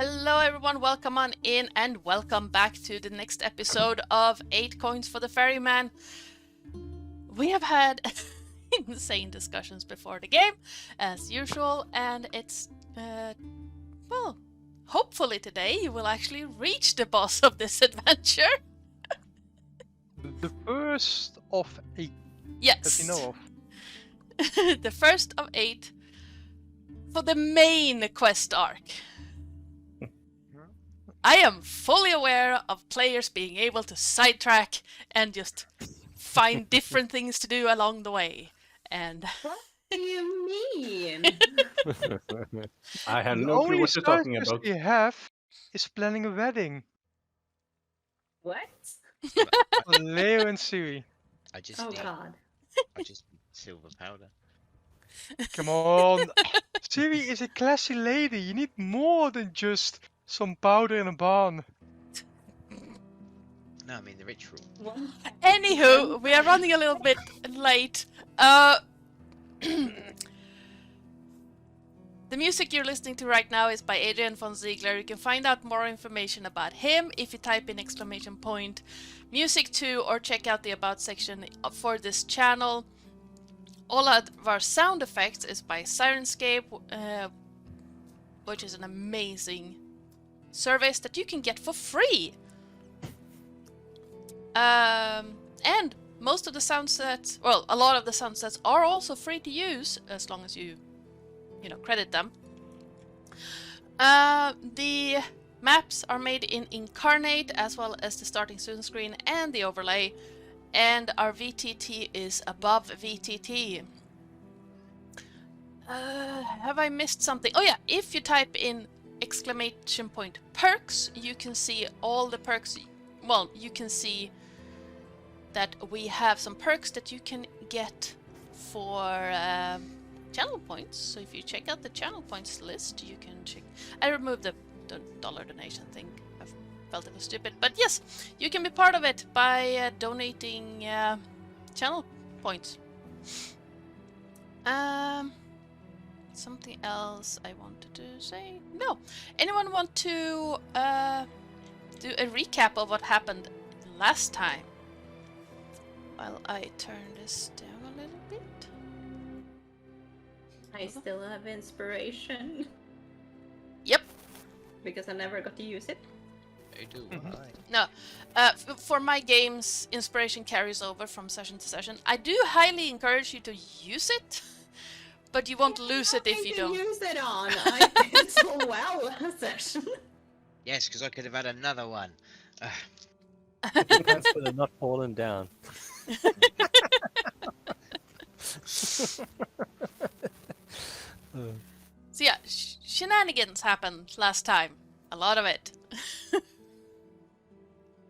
Hello everyone, welcome on in and welcome back to the next episode of 8 Coins for the Ferryman. We have had insane discussions before the game, as usual, and it's, well, hopefully today you will actually reach the boss of this adventure. The first of 8 Yes. that you know of. The first of 8 for the main quest arc. I am fully aware of players being able to sidetrack and just find different things to do along the way. And What do you mean? I have The no clue only what you're talking side quest about. you have is planning a wedding What? for Leo and Siri. I just Oh need god. silver powder. Come on. Siri is a classy lady. You need more than just some powder in a barn. No, I mean the ritual. anywho, we are running a little bit late. The music you're listening to right now is by Adrian von Ziegler. You can find out more information about him if you type in !music2 or check out the about section for this channel. All of our sound effects is by Sirenscape, which is an amazing service that you can get for free. And most of the sound sets, well, a lot of the sound sets are also free to use as long as you credit them. The maps are made in Incarnate as well as the starting student screen and the overlay, and our VTT is above VTT. Have I missed something? Oh yeah, if you type in !perks, you can see all the perks. Well, you can see that we have some perks that you can get for channel points. So if you check out the channel points list, you can check. I removed the dollar donation thing. I felt it was stupid, but yes, you can be part of it by donating channel points. Something else I wanted to say? No. Anyone want to do a recap of what happened last time? While I turn this down a little bit. I still have inspiration. Yep. Because I never got to use it. I do. No. For my games, inspiration carries over from session to session. I do highly encourage you to use it, but you won't lose it if you don't. Use it on. I did so well last session. Yes, because I could have had another one. Thanks for not falling down. So yeah, shenanigans happened last time. A lot of it.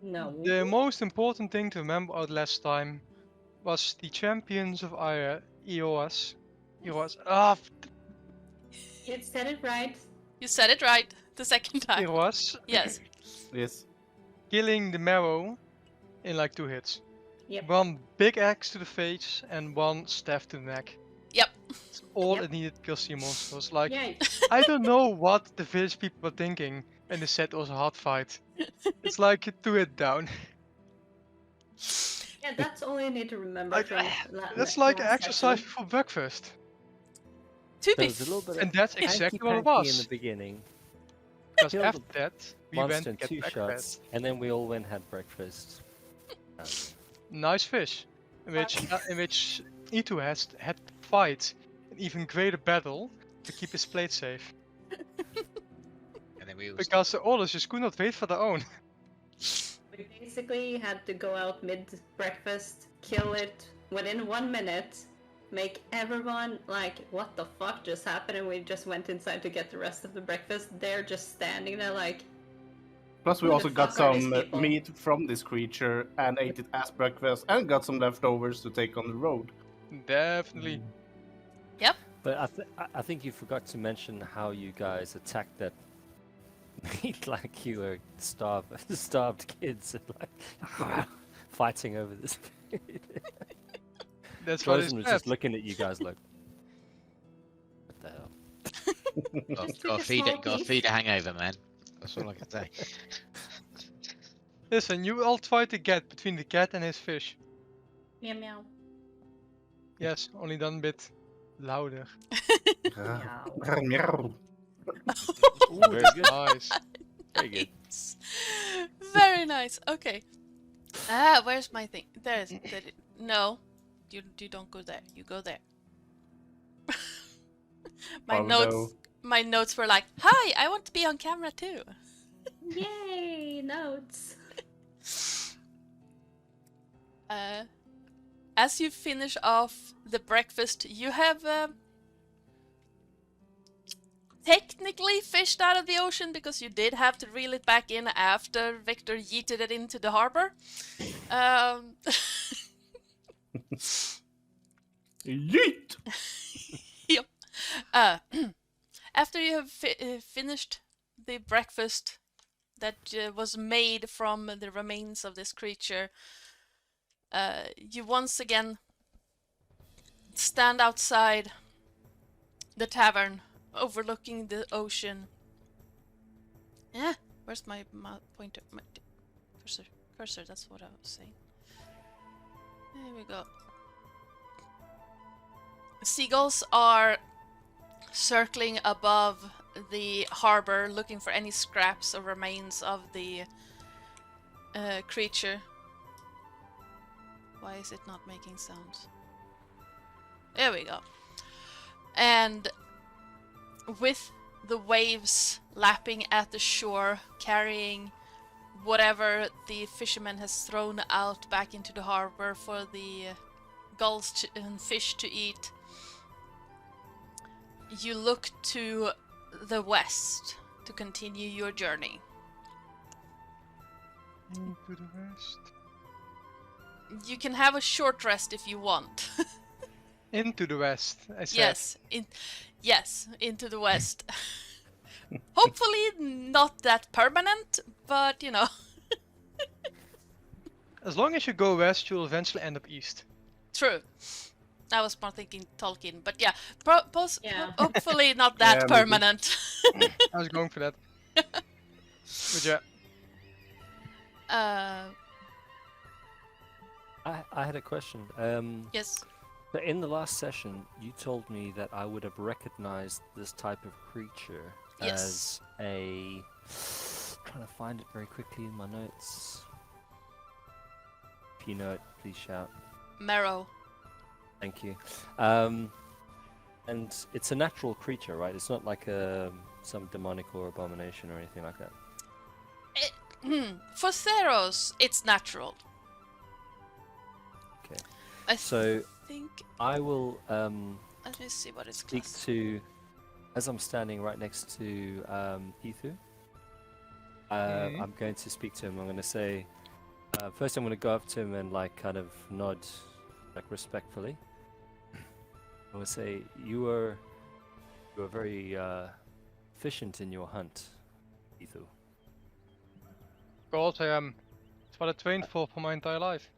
No. The most important thing to remember out last time was the champions of our EOS. You said it right. You said it right the second time. EOS Yes. Yes. killing the marrow in like 2 hits. Yep. One big axe to the face and one staff to the neck. Yep. That's all Yep. it needed to kill sea monsters. Like, Yeah. I don't know what the village people were thinking when they said it was a hard fight. It's like, do it down. Yeah, that's all you need to remember Like, from That's like last exercise session. before breakfast. To be There was a little bit And that's of exactly what it hanky-panky in was. the beginning. Because killed after that, we went Monster and in get 2 shots, breakfast. and then we all went and had breakfast. Nice fish. In which Ito had to fight an even greater battle to keep his plate safe. And then we all Because the others just could not wait for their own. We basically had to go out mid-breakfast, kill it within 1 minute, make everyone like, what the fuck just happened, and we just went inside to get the rest of the breakfast. They're just standing there like... Plus, we Who the also got fuck are these some people? meat from this creature and ate it as breakfast, and got some leftovers to take on the road. Definitely. But I think you forgot to mention how you guys attacked that meat like you were starved kids, and like fighting over this. That's what it's Frozen was just looking at you guys like, what the hell? Just took a small Got to piece. feed a hangover, man. That's all I can say. Listen, you all try to get between the cat and his fish. Meow meow. Yes, only done a bit louder. Meow. Meow. Very good. Nice. Very good. Nice. Very nice. Okay. Ah, where's my thing? There's. No, you don't go there. You go there. my Although- notes were like, "Hi, I want to be on camera too." Yay, notes. As you finish off the breakfast, you have technically fished out of the ocean because you did have to reel it back in after Victor yeeted it into the harbor. Yeet! Yep. After you have finished the breakfast that was made from the remains of this creature, you once again stand outside the tavern, overlooking the ocean. Yeah, where's my pointer? My cursor, that's what I was saying. There we go. Seagulls are circling above the harbor, looking for any scraps or remains of the creature. Why is it not making sounds? There we go. And with the waves lapping at the shore, carrying whatever the fisherman has thrown out back into the harbor for the gulls and fish to eat, you look to the west to continue your journey. Into the west. You can have a short rest if you want. Into the west, I said. Yes, into the west. Hopefully not that permanent, but you know. As long as you go west, you'll eventually end up east. True. I was more thinking Tolkien, but yeah, Yeah. hopefully not that Yeah, maybe. permanent. I was going for that. But yeah, I had a question. Yes. So in the last session, you told me that I would have recognized this type of creature Yes. as a. Trying to find it very quickly in my notes. If you know it, please shout. Marrow. Thank you. And it's a natural creature, right? It's not like some demonic or abomination or anything like that. For Theros, it's natural. Okay. I So think. I will Let me see what it's speak classed. to, as I'm standing right next to Ethu. I'm going to speak to him. I'm going to say, first I'm going to go up to him and like kind of nod, like respectfully. I'm going to say, you are very efficient in your hunt, Ethu. of course I am. It's what I trained for my entire life.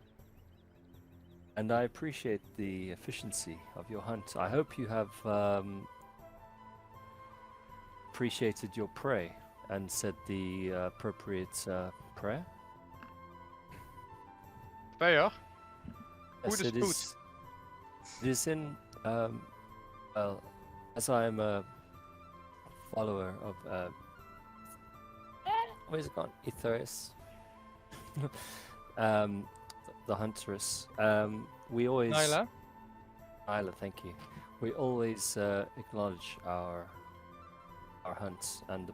And I appreciate the efficiency of your hunt. I hope you have appreciated your prey and said the appropriate prayer. Fair. Yes, Food is it is. It is in. Well, as I am a follower of. Where's it gone? Etherius. The huntress. We always. Nyla? Nyla, thank you. We always acknowledge our hunts and the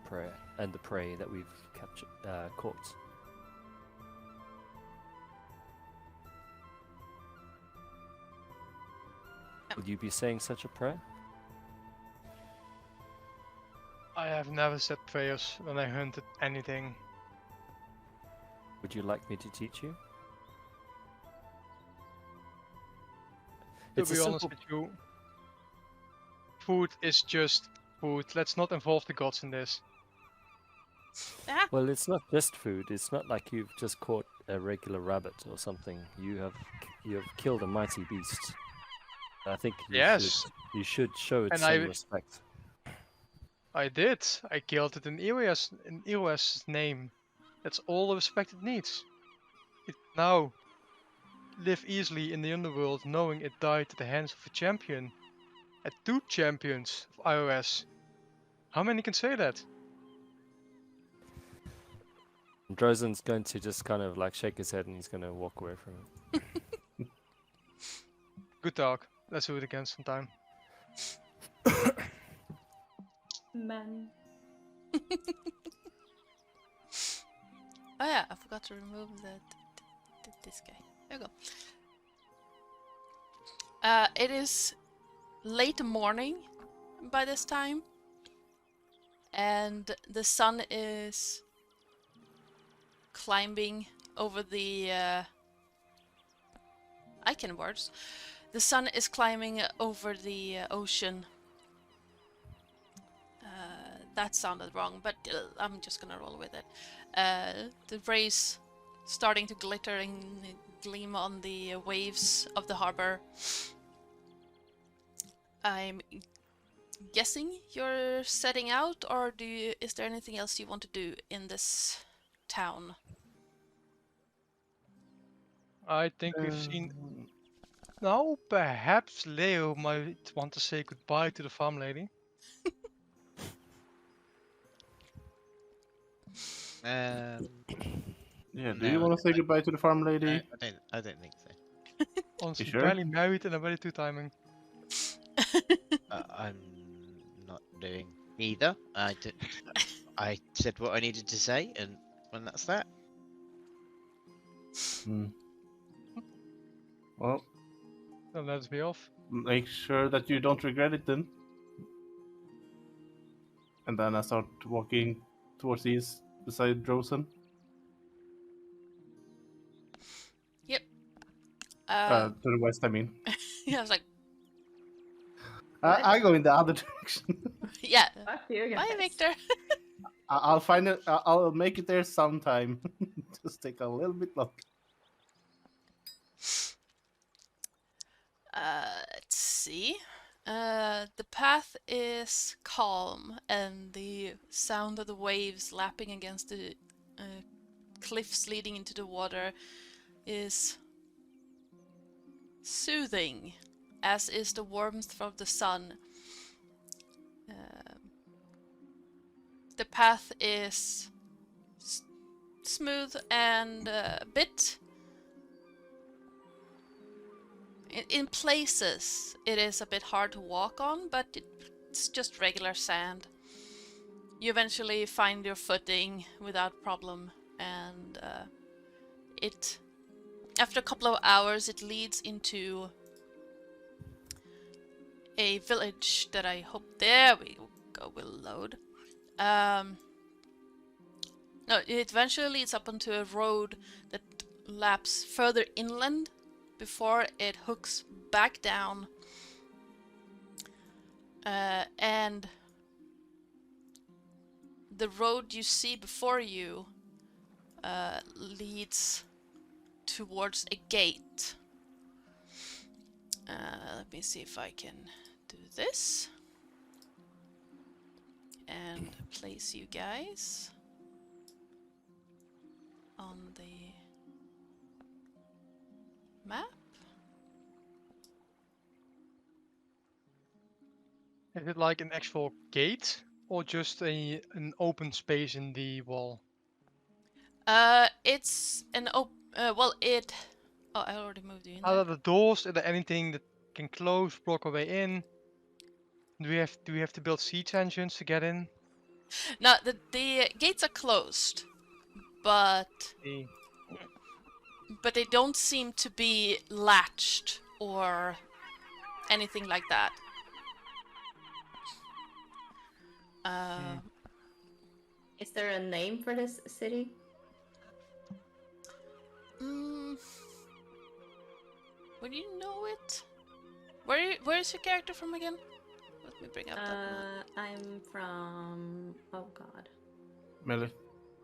prey that we've captured, caught. Would you be saying such a prayer? I have never said prayers when I hunted anything. Would you like me to teach you? To It's a be honest simple- with you, food is just food. Let's not involve the gods in this. Ah, Well, it's not just food. It's not like you've just caught a regular rabbit or something. You have killed a mighty beast. I think Yes. you should show it And some I- respect. I did. I killed it in Ero's name. That's all the respect it needs. It can now live easily in the underworld knowing it died at the hands of a champion. At 2 champions of iOS. How many can say that? And Drozen's going to just kind of like shake his head and he's going to walk away from it. Good talk. Let's do it again sometime. Man. Oh yeah, I forgot to remove this guy. There you go. It is late morning by this time, and the sun is climbing over the icon words. The sun is climbing over the ocean. That sounded wrong, but I'm just gonna roll with it. The rays starting to glitter and gleam on the waves of the harbor. I'm guessing you're setting out, or is there anything else you want to do in this town? I think we've seen... Now, perhaps Leo might want to say goodbye to the farm lady. Yeah, do No, you want to say goodbye to the farm lady? I don't think so. Honestly, sure? barely married and I'm ready to timing. I'm not doing either. I said what I needed to say, and when that's that. Well, Then let's be off. make sure that you don't regret it then. And then I start walking towards the east beside Drozen. Yep. To the west, I mean. Yeah, I was like, I go in the other direction. yeah. Fuck you Bye, guys. Victor. I'll find it. I'll make it there sometime. Just take a little bit longer. Let's see. The path is calm, and the sound of the waves lapping against the cliffs leading into the water is soothing, as is the warmth of the sun. The path is smooth and a bit... In places, it is a bit hard to walk on, but it's just regular sand. You eventually find your footing without problem, and after a couple of hours, it leads into a village that I hope... There we go, will load. No, it eventually leads up onto a road that laps further inland before it hooks back down, and the road you see before you leads towards a gate. Let me see if I can do this and place you guys on the map. Is it like an actual gate or just an open space in the wall? It's an well, it... Oh, I already moved you in Are there. there doors? Is there anything that can close, block our way in? Do we have to build siege engines to get in? No, the gates are closed, but they don't seem to be latched or anything like that. Is there a name for this city? Would you know it? Where is your character from again? Let me bring up that map. I'm from... Oh god. Melly.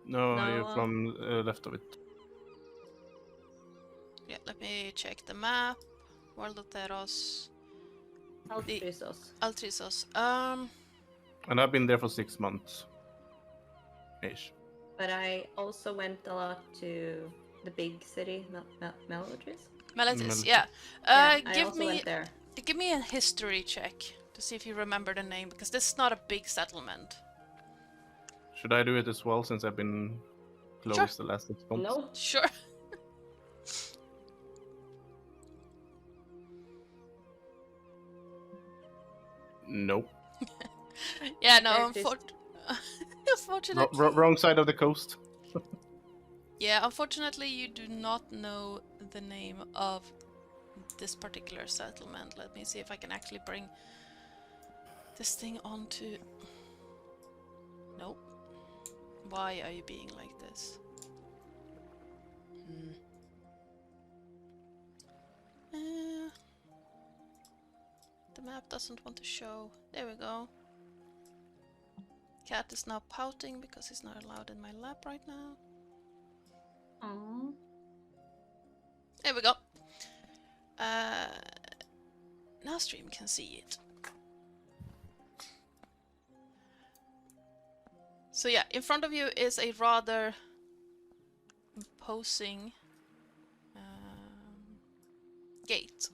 No, No. you're from left of it. Yeah, let me check the map. World of Teros. Altrizos. Altrizos. And I've been there for 6 months. Ish. But I also went a lot to the big city, Melodris. Melodris, Melodris. yeah. I Give also me went there. give me a history check to see if you remember the name, because this is not a big settlement. Should I do it as well since I've been close the last 6 months? No, Sure. Nope. Yeah, no, Characters- unfortunately. Wrong side of the coast. Yeah, unfortunately, you do not know the name of this particular settlement. Let me see if I can actually bring this thing onto... Nope. Why are you being like this? The map doesn't want to show. There we go. Cat is now pouting because he's not allowed in my lap right now. Aww. There we go. Now stream can see it. So yeah, in front of you is a rather imposing gate,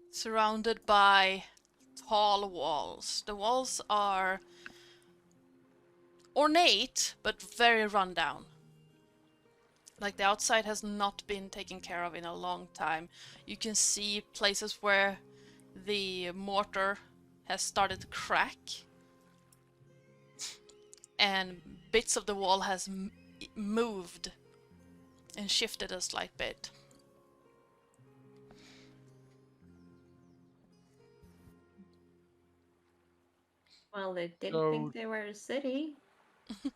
surrounded by tall walls. The walls are ornate, but very run down. Like the outside has not been taken care of in a long time. You can see places where the mortar has started to crack, and bits of the wall has moved and shifted a slight bit. Well, they didn't So- think they were a city.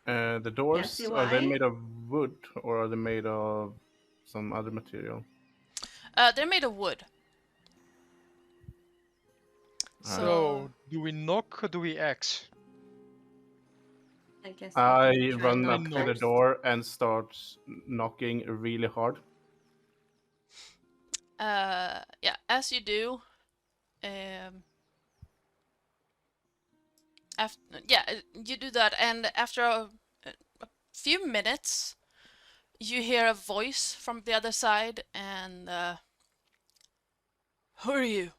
The doors, see are they why? made of wood or are they made of some other material? They're made of wood. So, do we knock or do we axe? I guess. I we can try run knock up to the first. door and start knocking really hard. Yeah, as you do, you do that, and after a few minutes, you hear a voice from the other side, and who are you?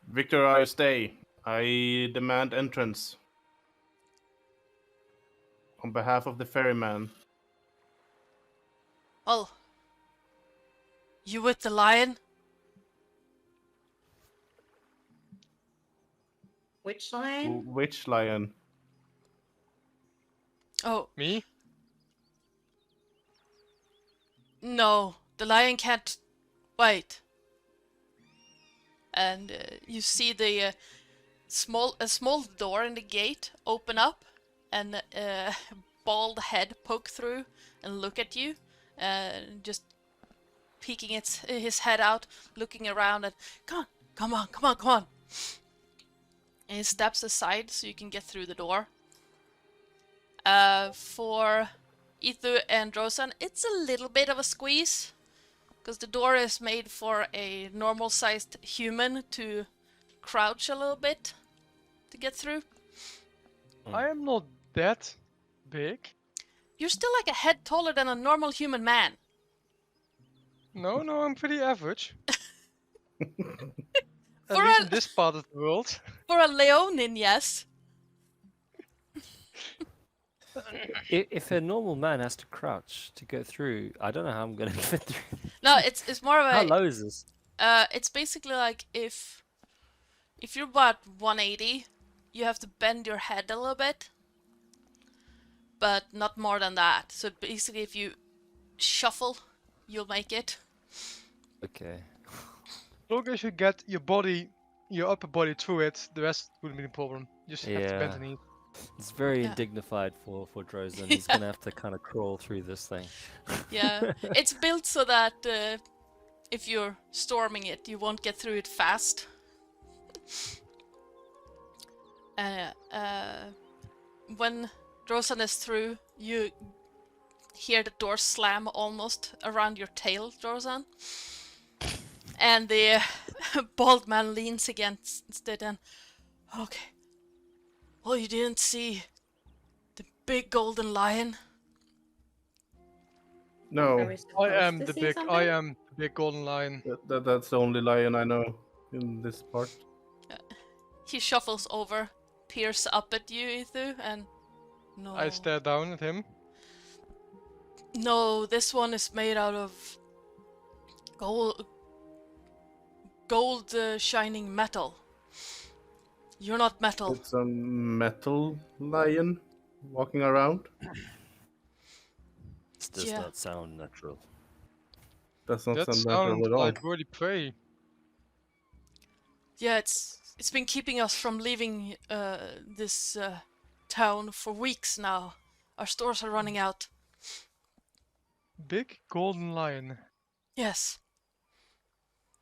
Victor, I stay. I demand entrance. On behalf of the ferryman. Well, you with the lion? Which line? Which lion? Oh, Me? no, the lion can't wait. And you see the a small door in the gate open up, and a bald head poke through and look at you, just peeking his head out, looking around, and come on. And he steps aside so you can get through the door. For Ethu and Drosan, it's a little bit of a squeeze, because the door is made for a normal-sized human to crouch a little bit to get through. I am not that big. You're still like a head taller than a normal human man. No, I'm pretty average. At For least a- in this part of the world. For a Leonin, yes. If a normal man has to crouch to go through, I don't know how I'm gonna fit through. No, it's more of How a. low is this? It's basically like if you're about 180, you have to bend your head a little bit, but not more than that. So basically, if you shuffle, you'll make it. Okay. As long as you get your upper body through it, the rest wouldn't be a problem. You just have to bend Yeah. the knee. It's very Yeah. undignified for Drozen. He's gonna have to kind of crawl through this thing. Yeah, it's built so that if you're storming it, you won't get through it fast. When Drosan is through, you hear the door slam almost around your tail, Drosan. And the bald man leans against it and... Okay. Well, you didn't see the big golden lion? Are No, we supposed to see something? I am the big golden lion. that's the only lion I know in this part. He shuffles over, peers up at you, Ethu, and... No. I stare down at him. No, this one is made out of... Gold shining metal. You're not metal. It's a metal lion walking around. This does Yeah. not sound natural. Does not That sound natural sounds at all. like worthy prey. Yeah, it's been keeping us from leaving this town for weeks now. Our stores are running out. Big golden lion. Yes.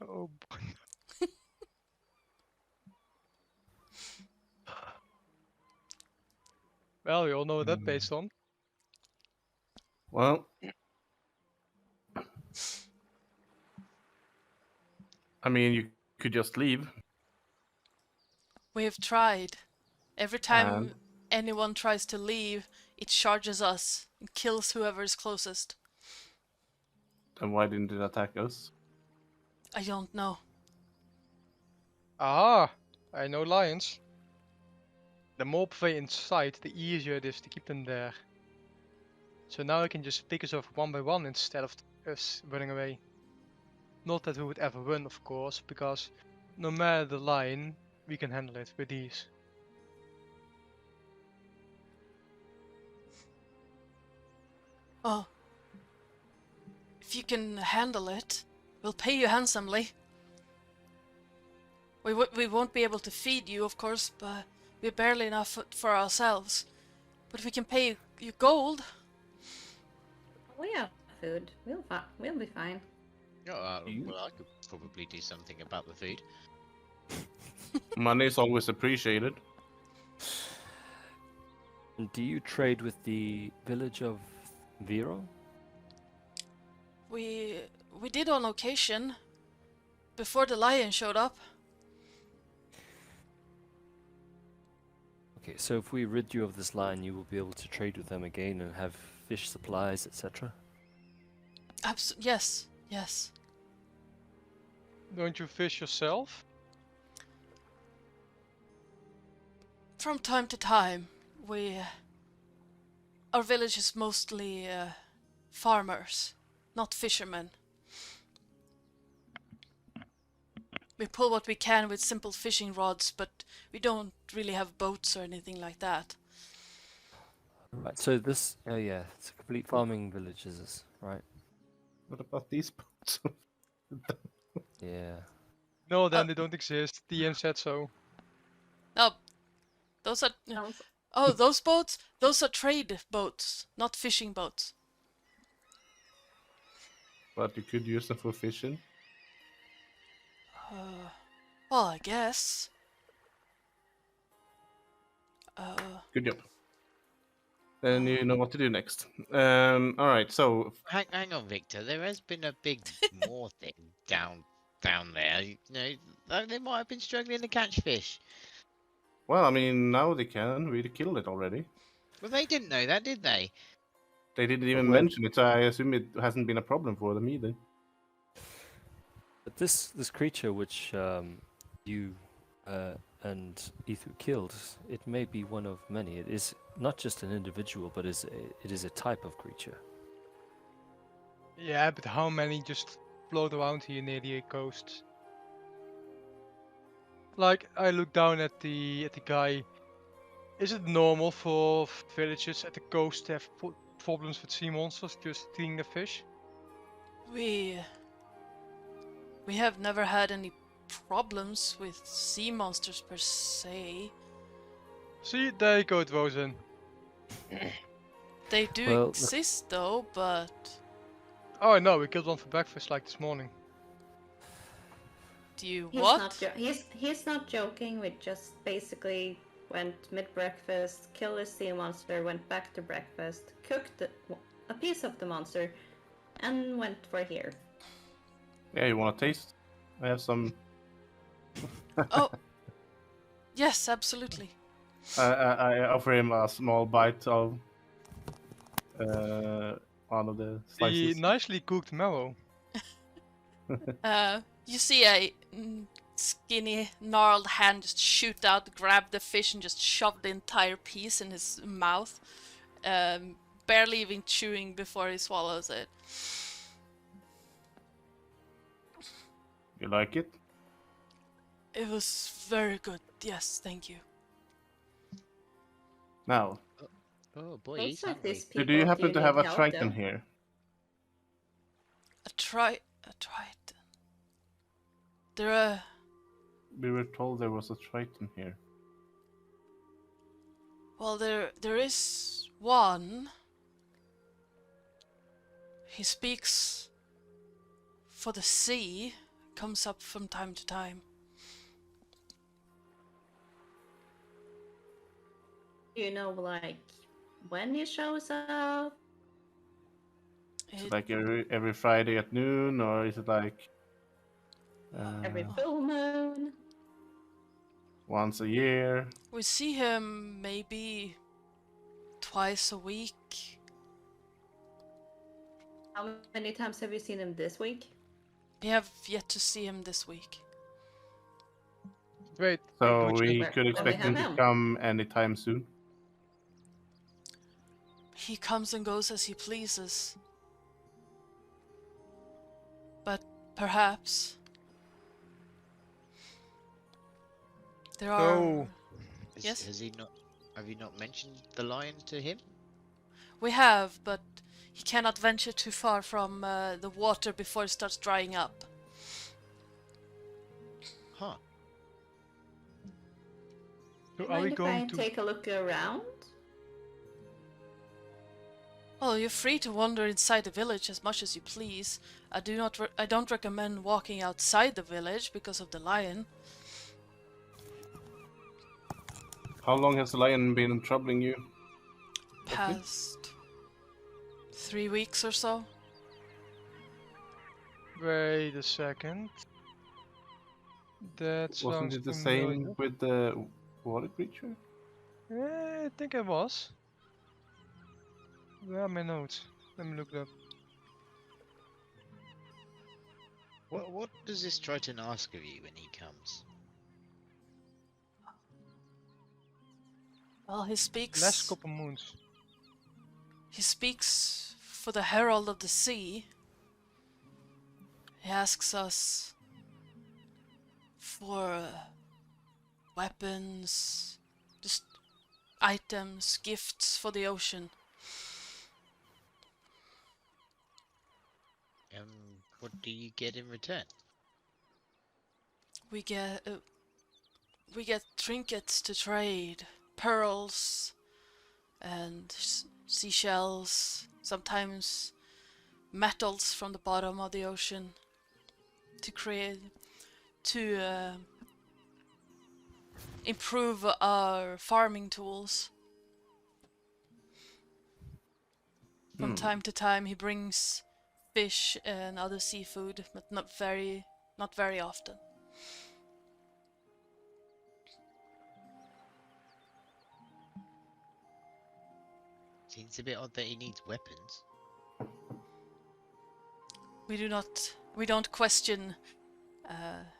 Oh boy. Well, we all know what that's based on. Well, I mean, you could just leave. We have tried. Every time And? anyone tries to leave, it charges us and kills whoever is closest. Then why didn't it attack us? I don't know. Aha! I know lions. The more prey in sight, the easier it is to keep them there. So now I can just pick us off one by one instead of us running away. Not that we would ever run, of course, because no matter the lion, we can handle it with ease. Oh. If you can handle it, we'll pay you handsomely. We won't be able to feed you, of course, but we're barely enough for ourselves. But we can pay you gold. We have food. We'll be fine. Well, I could probably do something about the food. Money is always appreciated. And do you trade with the village of Vero? We did on occasion. Before the lion showed up. Okay, so if we rid you of this lion, you will be able to trade with them again and have fish supplies, etc. Yes, yes. Don't you fish yourself? From time to time, our village is mostly farmers, not fishermen. We pull what we can with simple fishing rods, but we don't really have boats or anything like that. Right, so this, oh yeah, it's a complete farming village, is this, right? What about these boats? Yeah. No, then they don't exist. DM said so. Oh, those are... Oh, those boats? Those are trade boats, not fishing boats. But you could use them for fishing. Well, I guess. Good job. Then you know what to do next. Alright, so Hang on, Victor. There has been a big moor thing down there. You know, they might have been struggling to catch fish. well, I mean, now they can. We killed it already. Well, they didn't know that, did they? They didn't even when- mention it, so I assume it hasn't been a problem for them either. But this creature which you and Ethu killed, it may be one of many. It is not just an individual, but it is a type of creature. Yeah, but how many just float around here near the coast? Like, I look down at the guy. Is it normal for villages at the coast to have problems with sea monsters just eating the fish? We have never had any problems with sea monsters per se. See, there you go, it goes in. They do Well, exist though, but Oh no, we killed one for breakfast like this morning. do you He's what? Not he's not joking. We just basically went mid-breakfast, killed a sea monster, went back to breakfast, cooked a piece of the monster, and went for here. Yeah, you want to taste? I have some Oh, yes, absolutely. I offer him a small bite of one of the The slices. nicely cooked marrow. You see a skinny, gnarled hand just shoot out, grab the fish, and just shove the entire piece in his mouth, barely even chewing before he swallows it. You like it? It was very good. Yes, thank you. Now, Oh boy, Looks he's like hungry. these people do you happen do to need have a help, triton though. here? A triton. There are. We were told there was a triton here. Well, there is one. He speaks for the sea. Comes up from time to time. Do you know, like, when he shows up? Is It- it like every Friday at noon, or is it like Every full moon? once a year? We see him maybe twice a week. How many times have you seen him this week? We have yet to see him this week. Wait, So which- we Where- could where expect we him have to him? come anytime soon. He comes and goes as he pleases. But perhaps there are. So, Yes? Has he not? Have you not mentioned the lion to him? We have, but he cannot venture too far from the water before it starts drying up. Huh. so You are we mind if I going to? take a look around? Well, you're free to wander inside the village as much as you please. I don't recommend walking outside the village because of the lion. How long has the lion been troubling you? Past 3 weeks or so. Wait a second. That Wasn't sounds it the familiar. same with the water creature? I think it was. Where are my notes? Let me look it up. What does this Triton ask of you when he comes? Well, he speaks. Last couple moons. He speaks for the Herald of the Sea. He asks us for weapons, just items, gifts for the ocean. What do you get in return? We get trinkets to trade, pearls and seashells, sometimes metals from the bottom of the ocean to improve our farming tools. From time to time he brings fish and other seafood, but not very often. Seems a bit odd that he needs weapons. We don't question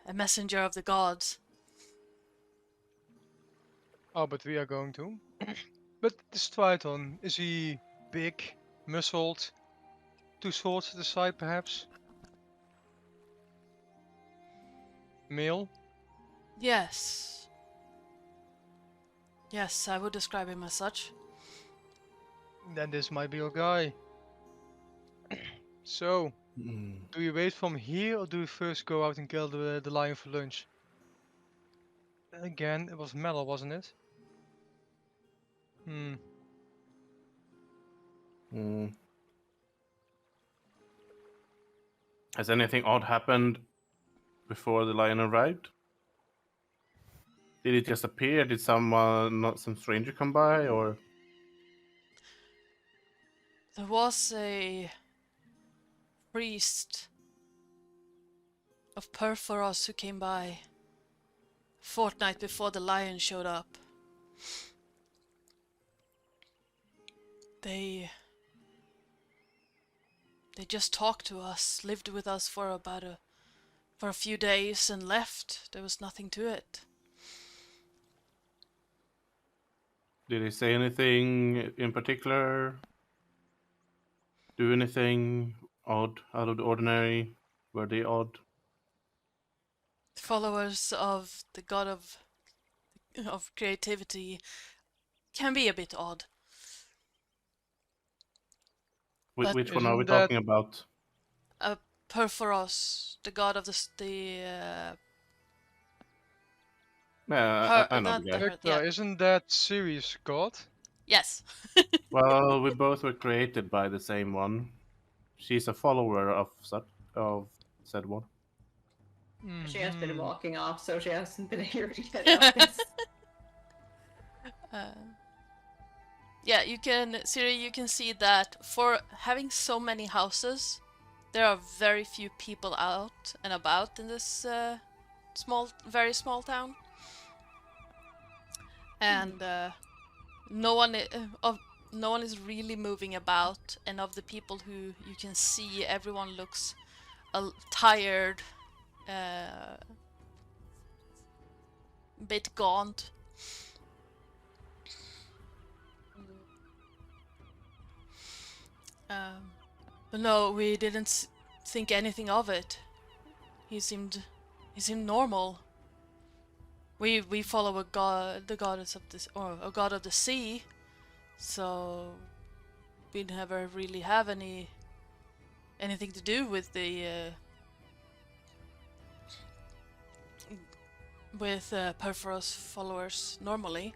a messenger of the gods. Oh, but we are going to. But this Triton, is he big, muscled, two swords at the side perhaps? Male? Yes. Yes, I would describe him as such. Then this might be your guy. So, do we wait from here or do we first go out and kill the lion for lunch? Again, it was metal, wasn't it? Has anything odd happened before the lion arrived? Did it just appear? Did some stranger come by, or? There was a priest of Perforos who came by. fortnight before the lion showed up. They just talked to us, lived with us for a few days and left. There was nothing to it. Did they say anything in particular? Do anything odd, out of the ordinary? Were they odd? Followers of the god of creativity can be a bit odd. But Which one are we isn't that- talking about? Perforos, the god of Yeah, I know not the guy. the- Victor, yeah. isn't that Ceres god? Yes. Well, we both were created by the same one. She's a follower of said one. She has been Mhm. walking off, so she hasn't been here to get out this. Yeah, you can, Siri, you can see that for having so many houses, there are very few people out and about in this very small town, and no one is really moving about. And of the people who you can see, everyone looks tired, a bit gaunt. But no, we didn't think anything of it. He seemed normal. We follow a god, the goddess of this, or a god of the sea, so we never really have anything to do with the Perforos followers normally.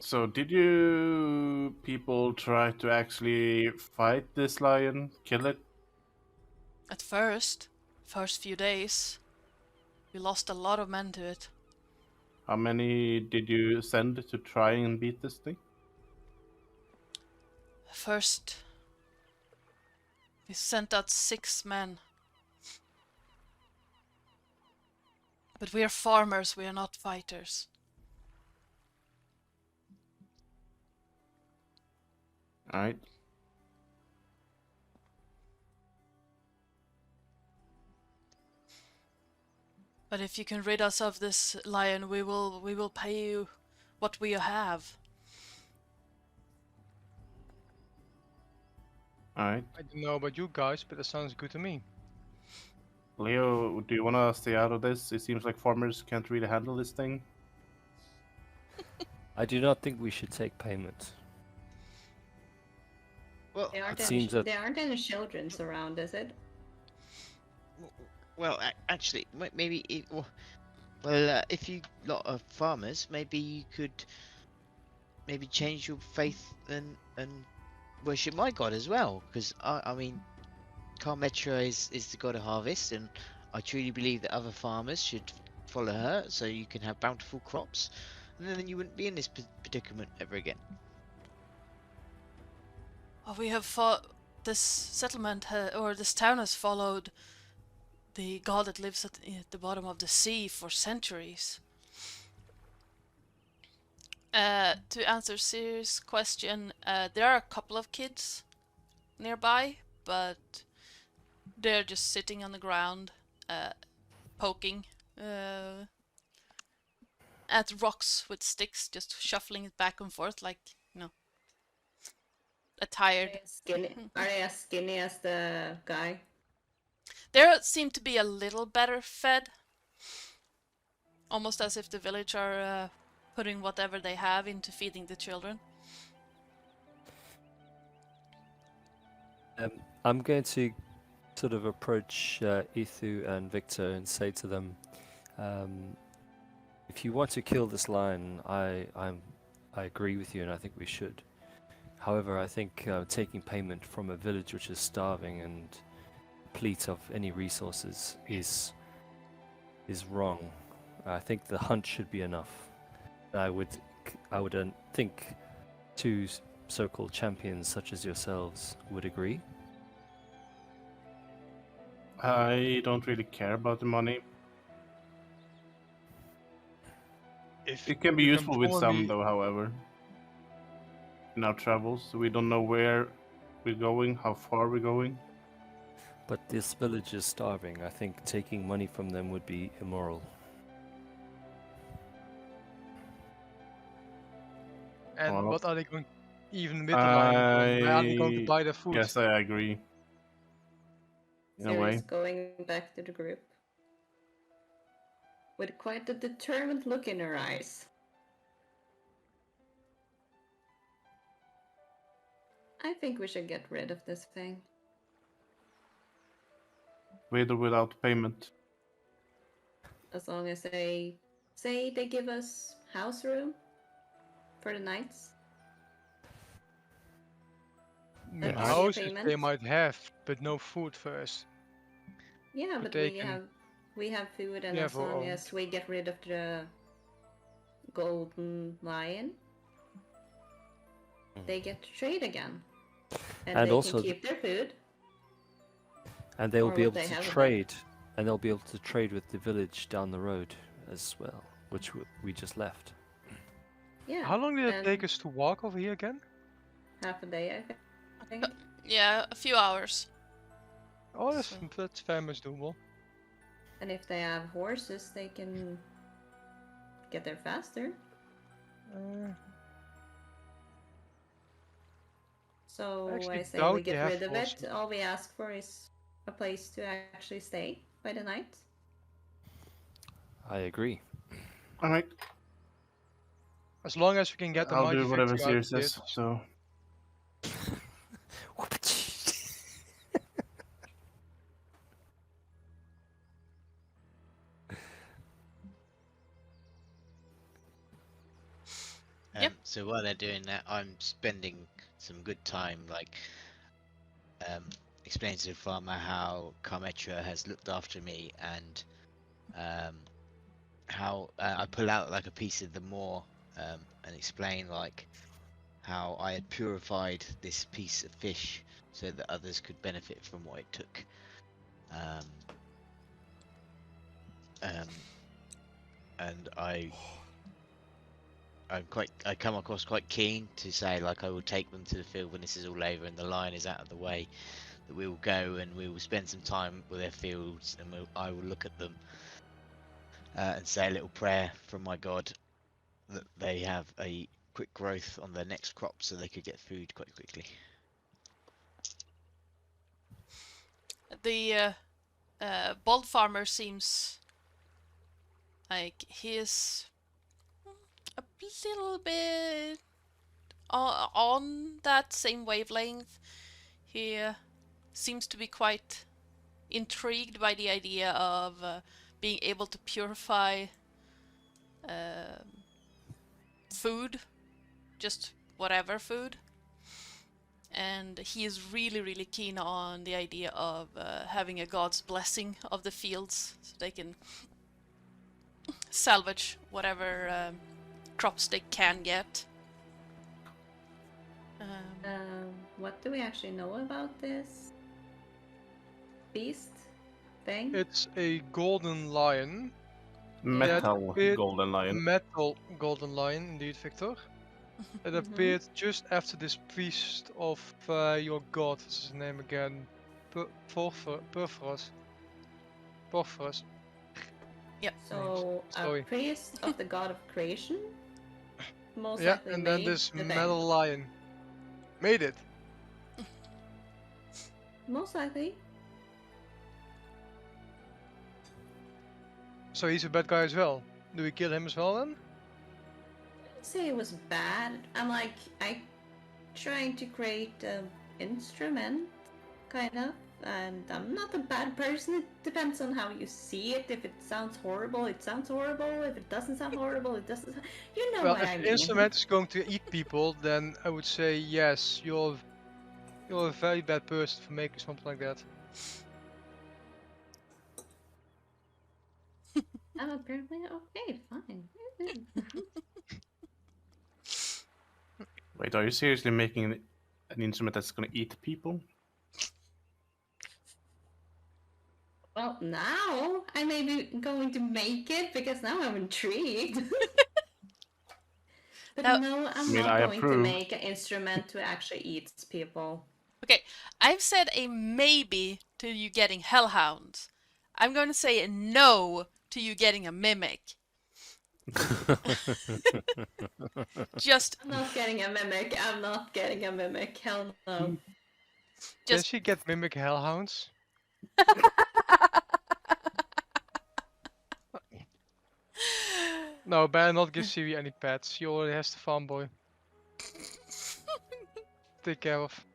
So, did you people try to actually fight this lion, kill it? At first few days, we lost a lot of men to it. How many did you send to try and beat this thing? First, we sent out 6 men. But we are farmers, we are not fighters. Alright. But if you can rid us of this lion, we will pay you what we have. Alright. I don't know about you guys, but that sounds good to me. Leo, do you want to stay out of this? It seems like farmers can't really handle this thing. I do not think we should take payment. Well, There aren't, It any, seems that- there aren't any children around, is it? well, actually, maybe if you lot of farmers, maybe you could maybe change your faith and worship my god as well, because I mean, Carmetra is the god of harvest, and I truly believe that other farmers should follow her, so you can have bountiful crops, and then you wouldn't be in this predicament ever again. Oh, we have fought. This settlement or this town has followed the god that lives at the bottom of the sea for centuries. To answer Siri's question, there are a couple of kids nearby, but they're just sitting on the ground, poking at rocks with sticks, just shuffling it back and forth like, a tired. Are they as skinny as the guy? They seem to be a little better fed, almost as if the village are putting whatever they have into feeding the children. I'm going to sort of approach Ithu and Victor and say to them, if you want to kill this lion, I agree with you, and I think we should. However, I think taking payment from a village which is starving and depleted of any resources is wrong. I think the hunt should be enough. I would think 2 so-called champions such as yourselves would agree. I don't really care about the money. If It can be you useful with follow some, me- though, however. In our travels, we don't know where we're going, how far we're going. But this village is starving. I think taking money from them would be immoral. And Well, what are they going, even with the line going? Where are they going to I buy their food? guess I agree. In a way. Sirius going back to the group with quite a determined look in her eyes. I think we should get rid of this thing. With or without payment. As long as they say they give us house room for the nights. The That's Yes. the houses they payment. might have, but no food first. Yeah, But but they we can- have food, and we as have our long own. as we get rid of the golden lion, they get to trade again, and And they also can keep their food. And they'll Or be what able they to have of it. trade, and they'll be able to trade with the village down the road as well, which we just left. Yeah. How long did it and take us to walk over here again? Half a day, I think. Yeah, a few hours. Oh, that's, So- that's very much doable. And if they have horses, they can get there faster. Uh, So actually I say doubt we they get have rid of it. horses. All we ask for is a place to actually stay by the night. I agree. Alright, as long as we can get the I'll mighty do whatever victory out Sirius of it. says, so... Yep. So while they're doing that, I'm spending some good time, like, explaining to the farmer how Carmetra has looked after me, and how I pull out like a piece of the moor, and explain like how I had purified this piece of fish so that others could benefit from what it took. And I come across quite keen to say like I will take them to the field when this is all over and the lion is out of the way, that we will go and we will spend some time with their fields, and I will look at them and say a little prayer from my God that they have a quick growth on their next crop so they could get food quite quickly. The bald farmer seems like he is a little bit on that same wavelength. He seems to be quite intrigued by the idea of being able to purify food, just whatever food. And he is really keen on the idea of having a god's blessing of the fields so they can salvage whatever crops they can get. What do we actually know about this beast thing? It's a golden lion. Metal appeared- golden lion. Metal golden lion, indeed, Victor. It appeared just after this priest of your god, what's his name again? Porphyros. Porphyros. So a Sorry. priest of the god of creation most Yeah, likely and then made this the thing. metal lion made it. Most likely. So he's a bad guy as well. Do we kill him as well then? I'd say it was bad. I trying to create an instrument, kind of, and I'm not a bad person. It depends on how you see it. If it sounds horrible, it sounds horrible. If it doesn't sound horrible, it doesn't. You know Well, what if I the mean. instrument is going to eat people, then I would say yes, you're a very bad person for making something like that. Apparently, okay, fine. Wait, are you seriously making an instrument that's gonna eat people? Well, now I may be going to make it because now I'm intrigued. But Now- no, I'm mean, not I going to approve. make an instrument to actually eat people. Okay, I've said a maybe to you getting hellhounds. I'm going to say a no to you getting a mimic. Just, I'm not getting a mimic. I'm not getting a mimic. Hell no. Can just. she get mimic hellhounds? No, better not give Siri any pets. She already has the farm boy. Take care of.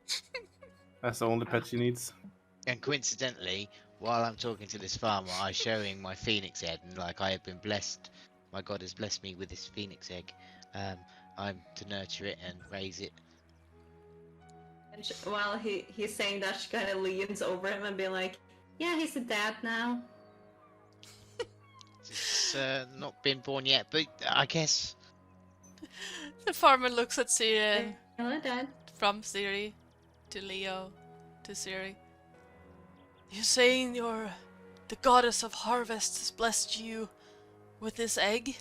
That's the only pet she needs. And coincidentally, while I'm talking to this farmer, I'm showing my phoenix head, and like I have been blessed, my god has blessed me with this phoenix egg. I'm to nurture it and raise it. And while he's saying that, she kind of leans over him and be like, "Yeah, he's a dad now." It's not been born yet, but I guess The farmer looks at Siri and Hello, Dad. from Siri to Leo to Siri. You're saying the goddess of harvest has blessed you with this egg?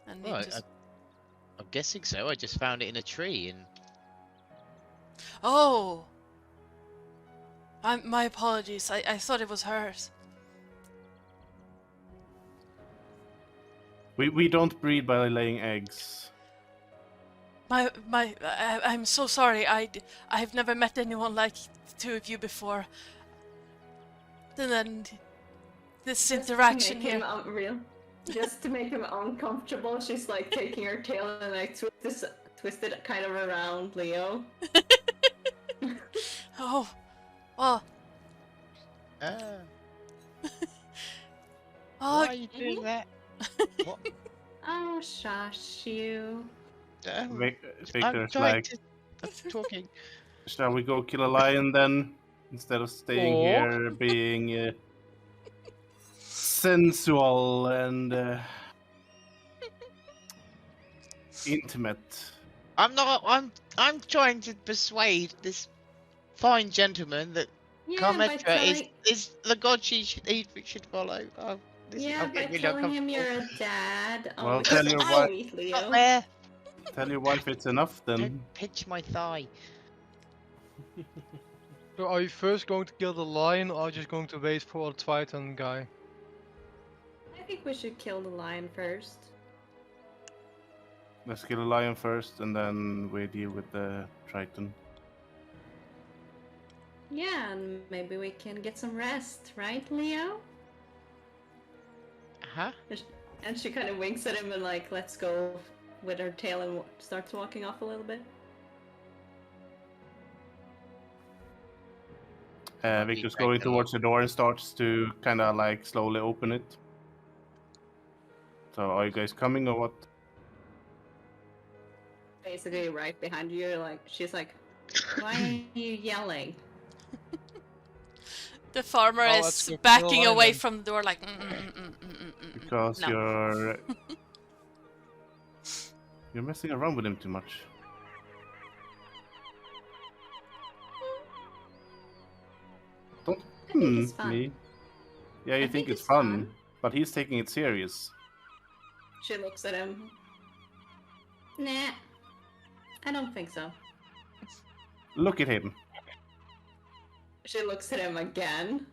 And he well, just, I'm guessing so. I just found it in a tree, and oh! My apologies. I thought it was hers. We don't breed by laying eggs. I'm so sorry. I've never met anyone like the two of you before. And then this interaction Just to make here. him unreal. Just to make him uncomfortable, she's like taking her tail and like twist it kind of around Leo. Oh, well. why Oh, are you doing that? What? Oh, shush you. I'm Victor's trying like, to. I'm talking. shall we go kill a lion then? Instead of staying Or- here being sensual and intimate. I'm not. I'm trying to persuade this fine gentleman that Yeah, by Carmetra telling, is the god he should follow. Oh, this yeah, I'm by getting really telling him uncomfortable. you're a dad. Well, Oh, tell it's your so wife- sweet, Leo. Not there. Tell your wife it's enough then. Don't pinch my thigh. So are you first going to kill the lion or are you just going to wait for a Triton guy? I think we should kill the lion first. Let's kill a lion first and then we deal with the Triton. Yeah, and maybe we can get some rest, right, Leo? Huh? And she kind of winks at him and like lets go with her tail and starts walking off a little bit. Victor's going towards the door and starts to kind of like slowly open it. So are you guys coming or what? Basically, right behind you, like she's like, "Why are you yelling?" the farmer Oh, is let's go kill backing a lion away then. from the door like. Because No. you're messing around with him too much. Don't I think it's fun. me. Yeah, you I think think it's it's fun, fun. but he's taking it serious. She looks at him. Nah, I don't think so. Look at him. She looks at him again.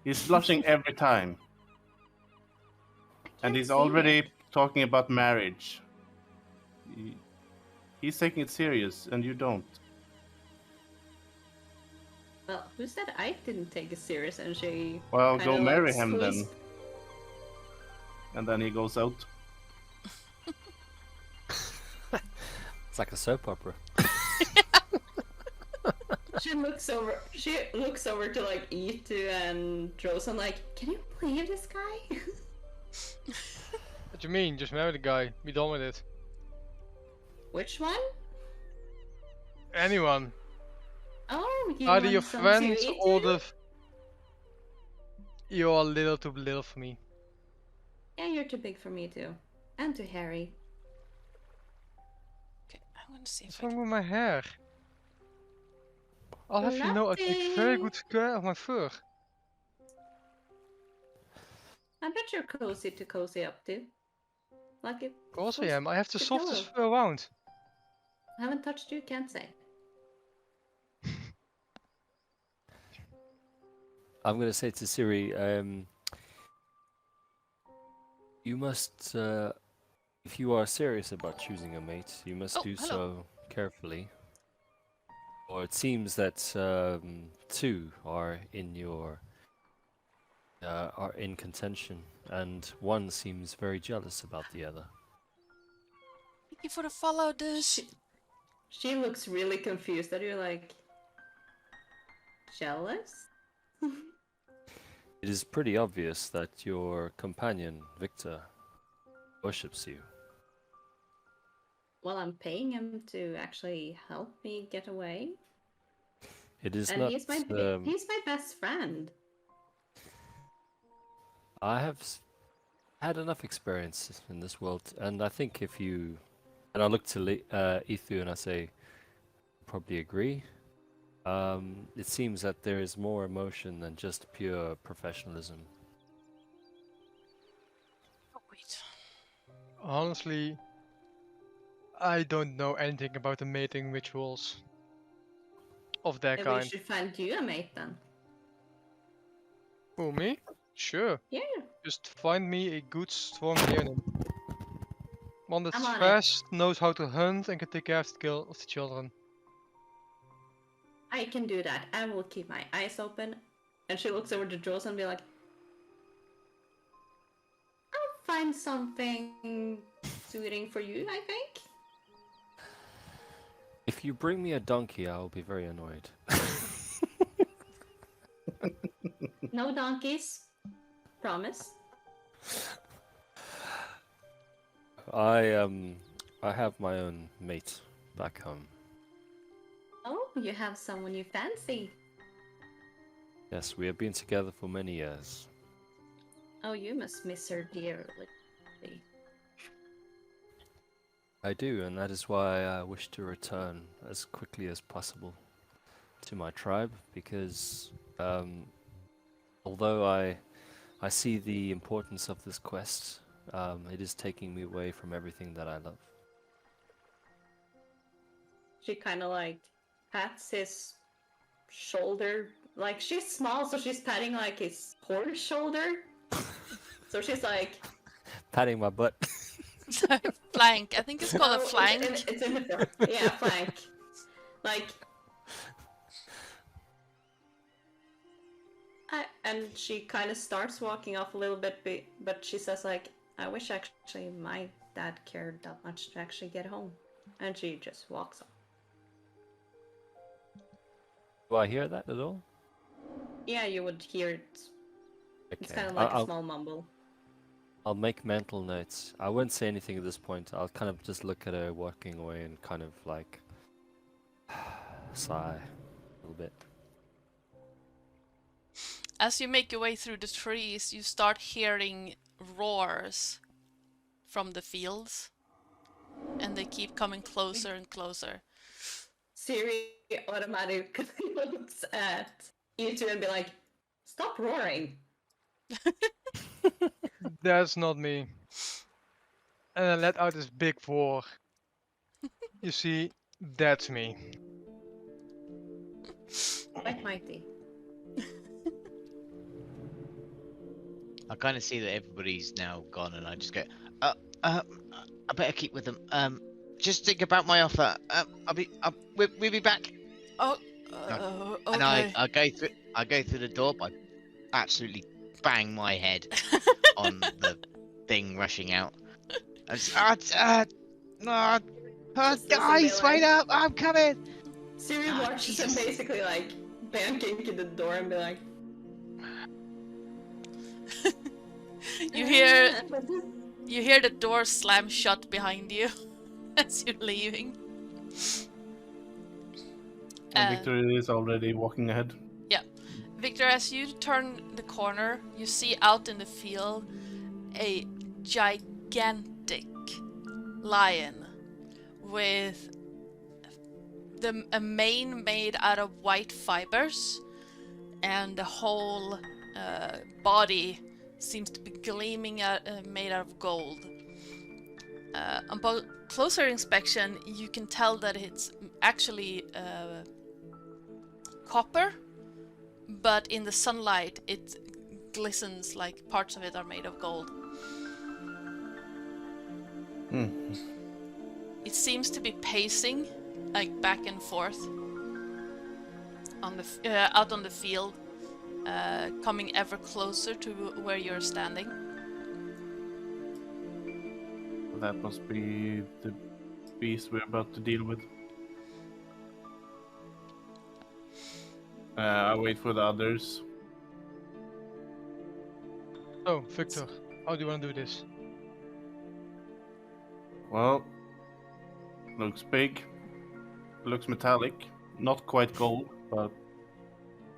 He's blushing every time. And Can't he's see already it. talking about marriage. He's taking it serious, and you don't. Well, who said I didn't take it serious? And she. Well, kinda, go marry like, him then. squeezed- And then he goes out. It's like a soap opera. She looks over. She looks over to like Itu and Drosan. Like, can you believe this guy? What do you mean? Just marry the guy. Be done with it. Which one? Anyone. Oh, you Either want your some friends too, or Itu? the... You're a little too little for me. Yeah, you're too big for me too, and to Harry. Okay, I'm gonna see What's if I wrong can. with my hair? I'll have you know I take very good care of my fur. I bet you're cozy to cozy up to. Like it. Of course I am. I have the Good softest pillow. fur around. I haven't touched you, can't say. I'm gonna say to Siri, you must, if you are serious about choosing a mate, you must Oh, do hello. so carefully. Or it seems that two are in your are in contention, and one seems very jealous about the other. Thank you for the follow, this. She looks really confused. That you're like jealous? It is pretty obvious that your companion, Victor, worships you. Well, I'm paying him to actually help me get away. It is And not. he's my best friend. I have had enough experience in this world, and I think if you, and I look to Ethu and I say, probably agree. It seems that there is more emotion than just pure professionalism. Oh, wait. Honestly, I don't know anything about the mating rituals of that Maybe we kind. should find you a mate then. Who, me? Sure. Yeah. Just find me a good, strong learning. One that's I'm on it. fast, knows how to hunt, and can take care of the children. I can do that. I will keep my eyes open. And she looks over to Jules and be like, I'll find something suiting for you, I think. If you bring me a donkey, I will be very annoyed. No donkeys. Promise. I have my own mate back home. Oh, you have someone you fancy. Yes, we have been together for many years. Oh, you must miss her dearly. I do, and that is why I wish to return as quickly as possible to my tribe, because although I see the importance of this quest, it is taking me away from everything that I love. She kind of like pats his shoulder. Like, she's small, so she's patting like his horse shoulder. So she's like, Patting my butt. Flank. I think it's called a flank. It's in the front. Yeah, flank. Like, and she kind of starts walking off a little bit, but she says like, I wish actually my dad cared that much to actually get home. And she just walks off. Do I hear that at all? Yeah, you would hear it. It's Okay. kind of like a small mumble. I'll make mental notes. I won't say anything at this point. I'll kind of just look at her walking away and kind of like sigh a little bit. As you make your way through the trees, you start hearing roars from the fields. And they keep coming closer and closer. Siri automatically looks at you two and be like, stop roaring. That's not me. And I let out this big roar. You see, that's me. Quite mighty. I kind of see that everybody's now gone, and I just go, I better keep with them. Just think about my offer. We'll be back. Oh, okay. And I go through the door, but I absolutely bang my head on the thing rushing out. Guys, wait up! I'm coming. Siri watches him basically like banging into the door and be like, you hear the door slam shut behind you as you're leaving. And Victor is already walking ahead. Yeah. Victor, as you turn the corner, you see out in the field a gigantic lion with a mane made out of white fibers, and the whole body seems to be gleaming made out of gold. Upon closer inspection, you can tell that it's actually copper, but in the sunlight it glistens like parts of it are made of gold. It seems to be pacing like back and forth on the out on the field, coming ever closer to where you're standing. That must be the beast we're about to deal with. I wait for the others. So, Victor, how do you want to do this? Well, looks big, looks metallic, not quite gold, but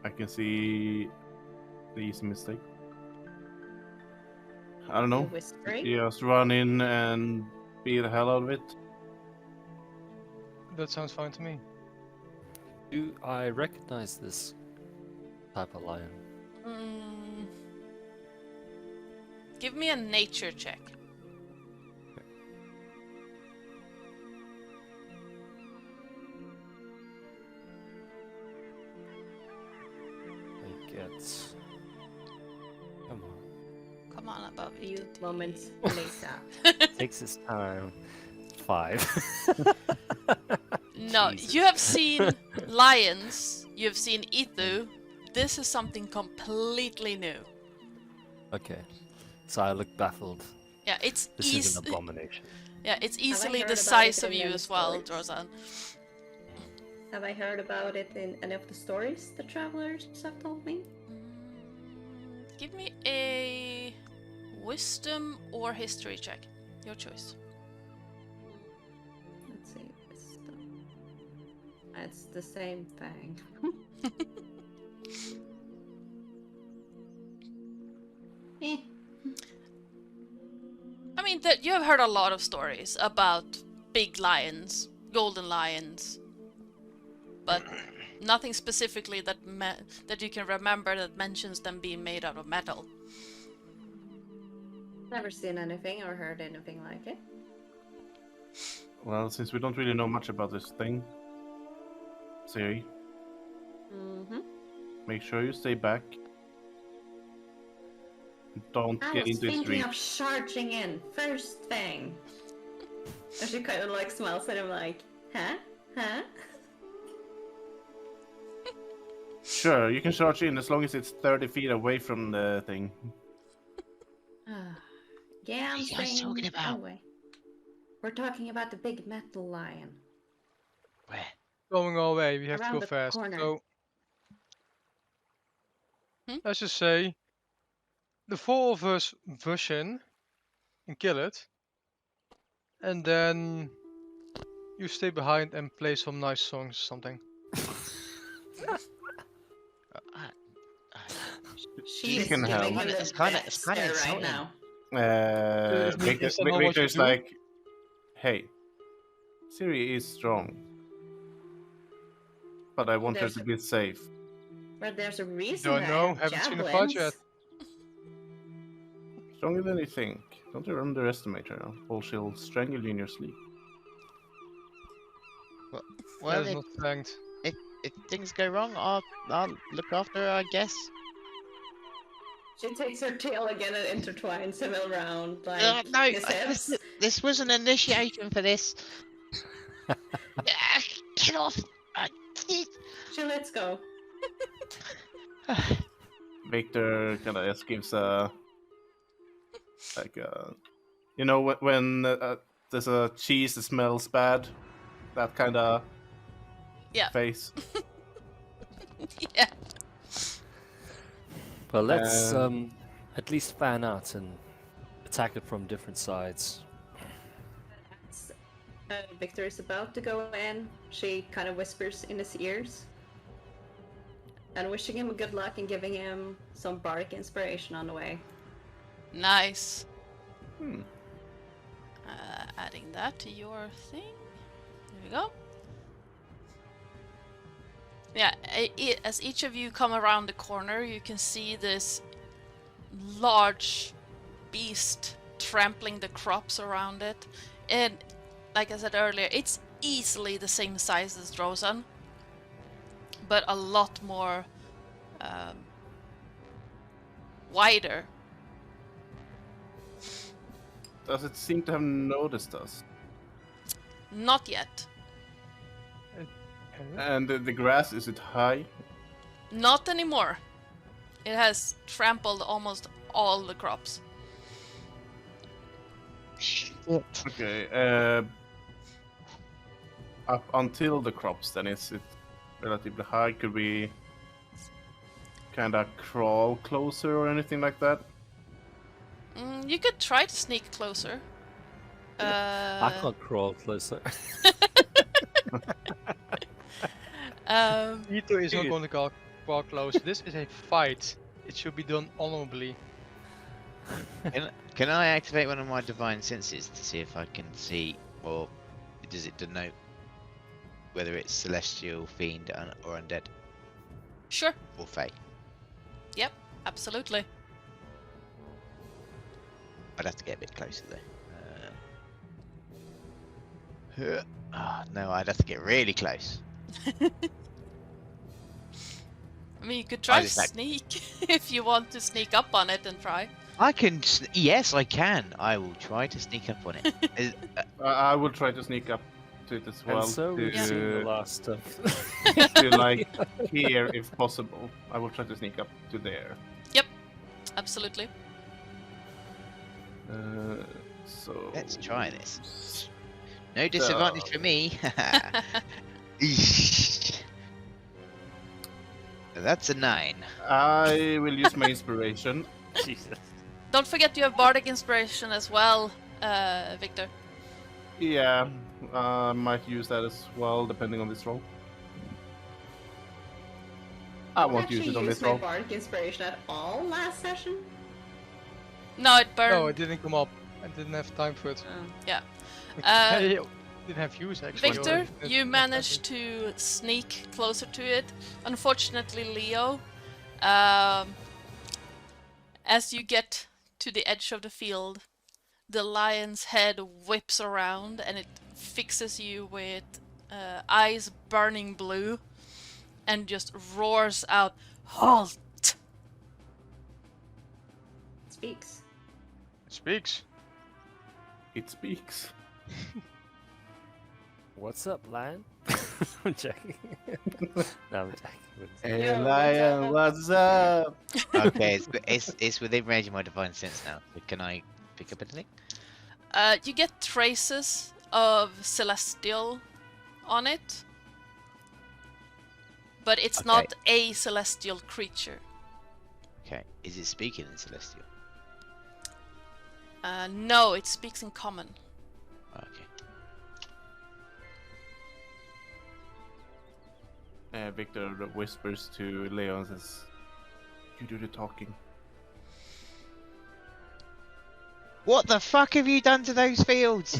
I can see the easy mistake. I don't know. Whispering? Just run in and beat the hell out of it. That sounds fine to me. Do I recognize this type of lion? Give me a nature check. I get. Come on. Come on, above A few it. moments later. Takes its time. 5. No, Jesus. you have seen lions, you have seen Ithu. This is something completely new. Okay. So I look baffled. Yeah, it's This is an abomination. Yeah, it's easily heard the about size it of in you any as well, stories? Drorzan. Have I heard about it in any of the stories the travelers have told me? Give me a wisdom or history check. Your choice. Let's see. Wisdom. It's the same thing. Eh. I mean, that you have heard a lot of stories about big lions, golden lions, but nothing specifically that you can remember that mentions them being made out of metal. Never seen anything or heard anything like it. Well, since we don't really know much about this thing, Siri, Mm-hmm. make sure you stay back. Don't I get was into its thinking reach. of charging in first thing. And she kind of like smiles at him like, huh? Huh? Sure, you can charge in as long as it's 30 feet away from the thing. Yeah, I'm What are you guys saying talking about? anyway. We're talking about the big metal lion. Where? Going our way, we have to Around go the fast. corner. So, Hmm? let's just say the 4 of us rush in and kill it, and then you stay behind and play some nice songs or something. She is can giving help. him the It's kinda best stare right insulting. now. Is that not what you Victor's do? like, hey, Siri is strong, but I want her There's to a- be safe. But there's a reason Don't I know, have haven't seen a fight javelins. yet. Stronger than you think. Don't underestimate her, or she'll strangle you in your sleep. Well, That is not thanked. if things go wrong, I'll look after her, I guess. She takes her tail again and intertwines him around like No, his hips. this was an initiation for this. Get off! She lets go. Victor kind of just gives a you know when there's a cheese that smells bad, that kind of Yeah. face. Yeah. Well, let's Um, at least fan out and attack it from different sides. Victor is about to go in. She kind of whispers in his ears. And wishing him good luck and giving him some bardic inspiration on the way. Nice. Hmm. Adding that to your thing. There we go. Yeah, as each of you come around the corner, you can see this large beast trampling the crops around it. And like I said earlier, it's easily the same size as Drosan, but a lot more wider. Does it seem to have noticed us? Not yet. And the grass, is it high? Not anymore. It has trampled almost all the crops. Okay. Up until the crops, then is it relatively high? Could we kind of crawl closer or anything like that? You could try to sneak closer. I can't crawl closer. Ito is not going to crawl close. This is a fight. It should be done honorably. Can I activate one of my divine senses to see if I can see, or does it denote whether it's celestial, fiend, or undead, Sure. or fae? Yep. Absolutely. I'd have to get a bit closer though. No, I'd have to get really close. I mean, you could try to just sneak if you want to sneak up on it and try. I can. Yes, I can. I will try to sneak up on it. I will try to sneak up to it as well. And so we've seen the to, last of. to like here if possible. I will try to sneak up to there. Absolutely. So Let's try this. No disadvantage for me. That's a 9. I will use my inspiration. Jesus. Don't forget you have bardic inspiration as well, Victor. Yeah, I might use that as well, depending on this roll. I won't use it on this my roll. bardic inspiration at all last session. No, it burned. No, it didn't come up. I didn't have time for it. Yeah. I didn't have use actually. Victor, you managed to sneak closer to it. Unfortunately, Leo, as you get to the edge of the field, the lion's head whips around and it fixes you with eyes burning blue and just roars out, "Halt!" Speaks. It speaks. It speaks. What's up, lion? I'm joking. No, I'm joking. Hey, Yo, lion, what's up? Okay, it's within range of my divine sense now. But can I pick up anything? You get traces of celestial on it, but it's Okay. not a celestial creature. Okay, is it speaking in celestial? No, it speaks in common. Okay. Victor whispers to Leo and says, "You do the talking." What the fuck have you done to those fields?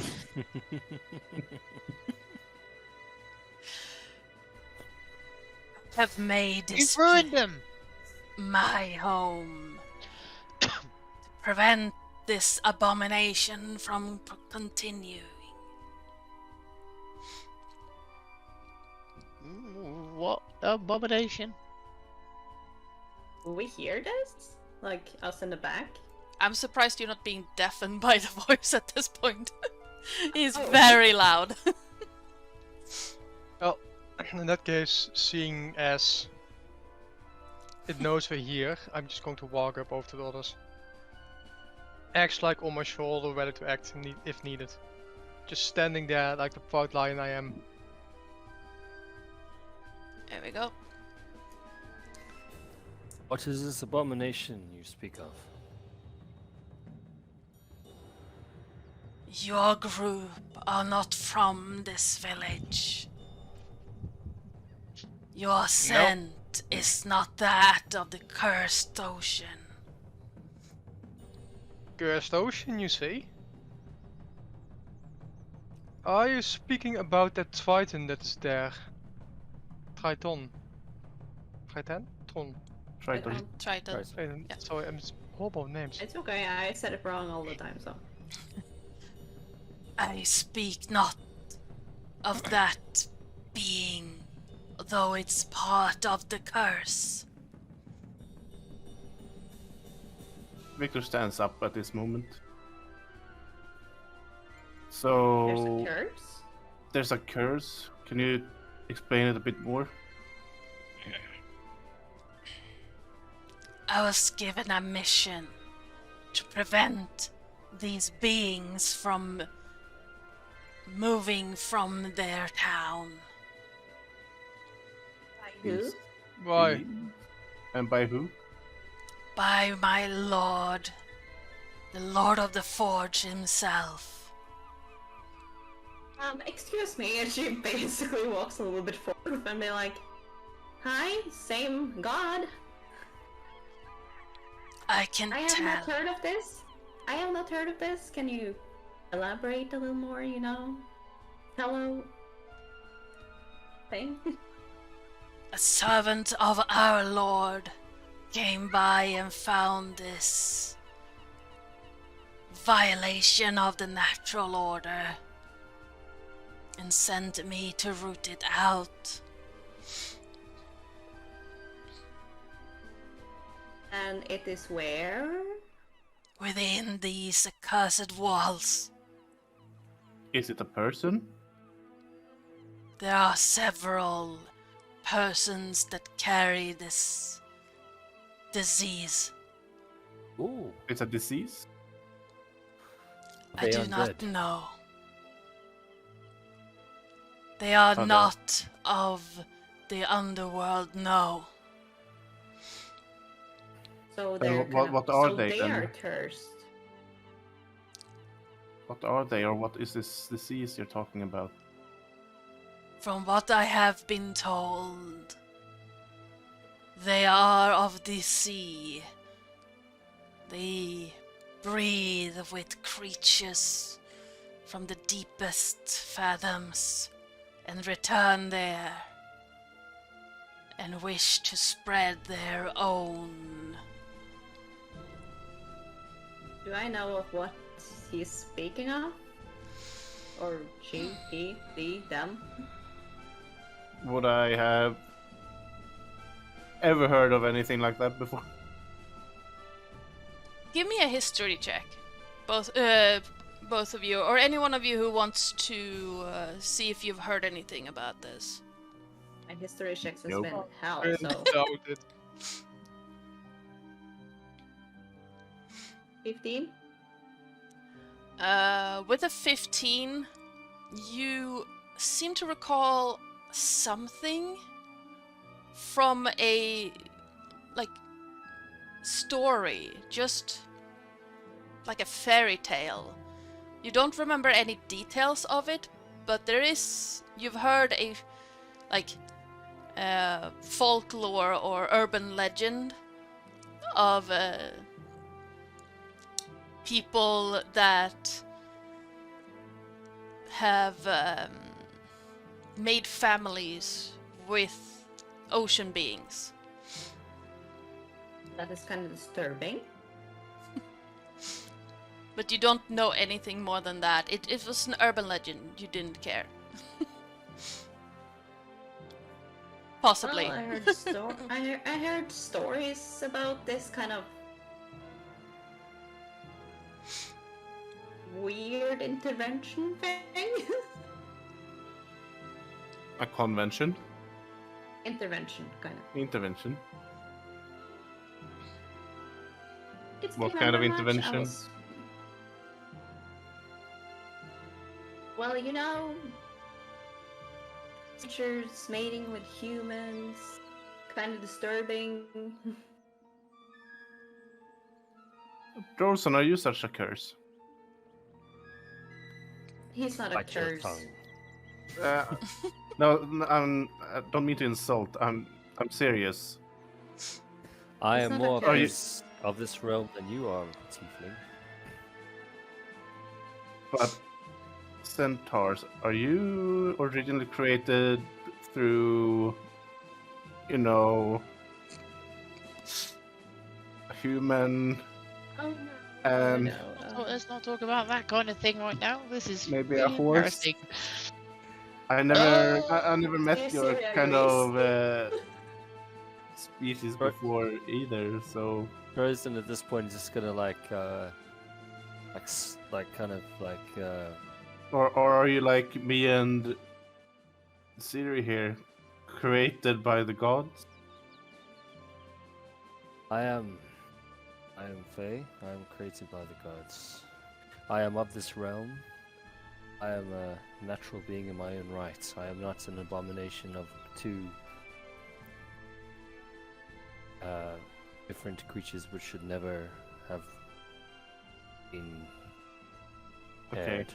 Have made You've this ruined them. my home. To prevent this abomination from continuing. What abomination? Will we hear this? Like us in the back? I'm surprised you're not being deafened by the voice at this point. He's Oh. very loud. Well, in that case, seeing as it knows we're here, I'm just going to walk up over to the others. Acts like on my shoulder, ready to act if needed. Just standing there like the proud lion I am. There we go. What is this abomination you speak of? Your group are not from this village. Your scent is not that of the cursed ocean. Cursed ocean, you say? Are you speaking about that Triton that is there? Triton. Triton? Tron. Triton. Triton. Right. Triton. Yeah. Sorry, I'm horrible with names. It's okay, I said it wrong all the time, so. I speak not of that being, though it's part of the curse. Victor stands up at this moment. There's So a curse? there's a curse. Can you explain it a bit more? I was given a mission to prevent these beings from moving from their town. By who? Is Why? he- And by who? By my lord, the Lord of the Forge himself. Excuse me, and she basically walks a little bit forward and be like, hi, same god. I can I have tell. not heard of this. I have not heard of this. Can you elaborate a little more, you know? Hello? Thing? A servant of our Lord came by and found this violation of the natural order and sent me to root it out. And it is where? Within these accursed walls, Is it a person? there are several persons that carry this disease. Ooh. It's a disease? I They do undead. not know. They are Okay. not of the underworld, no. So And they're what are so they they then? are cursed. What are they, or what is this disease you're talking about? From what I have been told, they are of the sea. They breathe with creatures from the deepest fathoms and return there and wish to spread their own. Do I know of what he's speaking of? Or she, he, they, them? Would I have ever heard of anything like that before? Give me a history check, both of you, or any one of you who wants to see if you've heard anything about this. My history checks has Nope. been hell, I so doubt it. 15? With a 15, you seem to recall something from a story, just like a fairy tale. You don't remember any details of it, but you've heard a folklore or urban legend of people that have made families with ocean beings. That is kind of disturbing. But you don't know anything more than that. It was an urban legend. You didn't care. Possibly. Well, I heard stories about this kind of weird intervention thing. A convention? Intervention, kind of. Intervention? It's What been kind of very much- I intervention? was- Well, you know, creatures mating with humans, kind of disturbing. Dorson, are you such a curse? He's not a Bite your curse. tongue. No, I don't mean to insult. I'm serious. I It's am not a more curse. of this realm than you are, Tiefling. But centaurs, are you originally created through, human, Oh no. and Let's not talk about that kind of thing right now. This is maybe a really horse. embarrassing. I never Oh, met yes, your yeah, kind Grace. of species Right. before either, so Frozen at this point is just gonna or are you like me and Siri here, created by the gods? I am Fae. I am created by the gods. I am of this realm. I am a natural being in my own right. I am not an abomination of two different creatures which should never have been Okay. paired.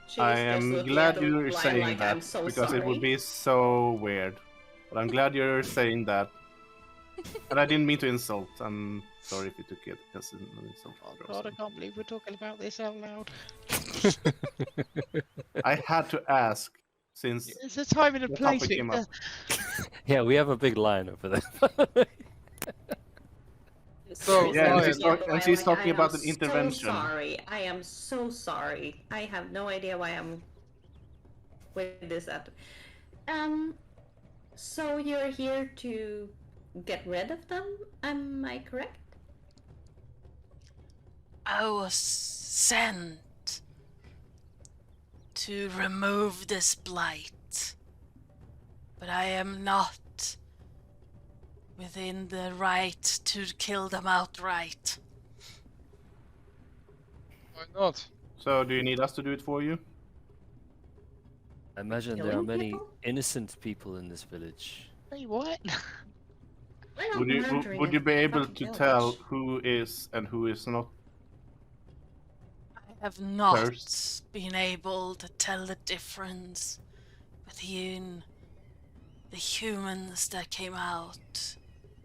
She's I just am looking glad at the you're line saying like, that I'm so because sorry. it would be so weird. But I'm glad you're saying that. And I didn't mean to insult. I'm sorry if you took it as an insult. Oh God, I can't believe we're talking about this out loud. I had to ask since There's a time and a the place. topic came up. Yeah, we have a big line over there. So, Yeah, and she's talking I am about an intervention. So sorry. I am so sorry. I have no idea why I'm with this at. So you're here to get rid of them? Am I correct? I was sent to remove this blight, but I am not within the right to kill them outright. why not? So do you need us to do it for you? I imagine there are Killing many people? innocent people in this village. Hey, what? We're not Would you murdering would a you be able fucking to village. tell who is and who is not? I have not First. been able to tell the difference between the humans that came out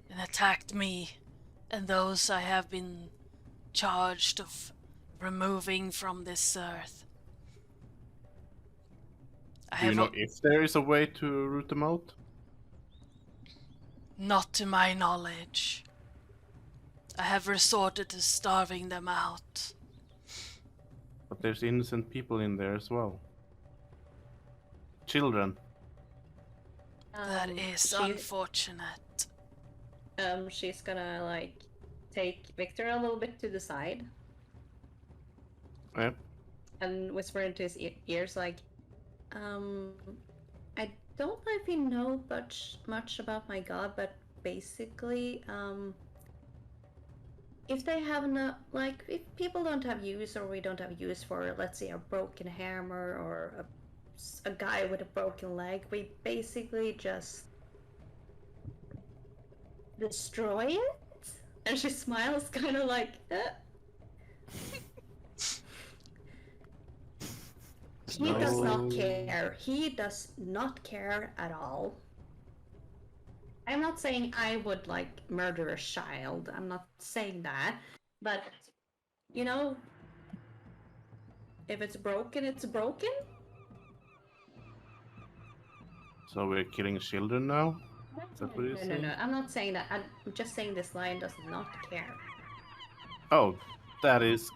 and attacked me and those I have been charged of removing from this earth. I Do you have know if there is a way to root them out? not to my knowledge. I have resorted to starving them out. But there's innocent people in there as well. Children. That is unfortunate. She's gonna like take Victor a little bit to the side Yeah. and whisper into his ears like, I don't know if you know much about my god, but basically, if they have no, like, if people don't have use or we don't have use for, let's say, a broken hammer or a guy with a broken leg, we basically just destroy it? And she smiles kind of like, He does not No. care. He does not care at all. I'm not saying I would like murder a child. I'm not saying that. But, you know, if it's broken, it's broken. So we're killing children now? Is that what you're No, saying? I'm not saying that. I'm just saying this lion does not care. Oh, that is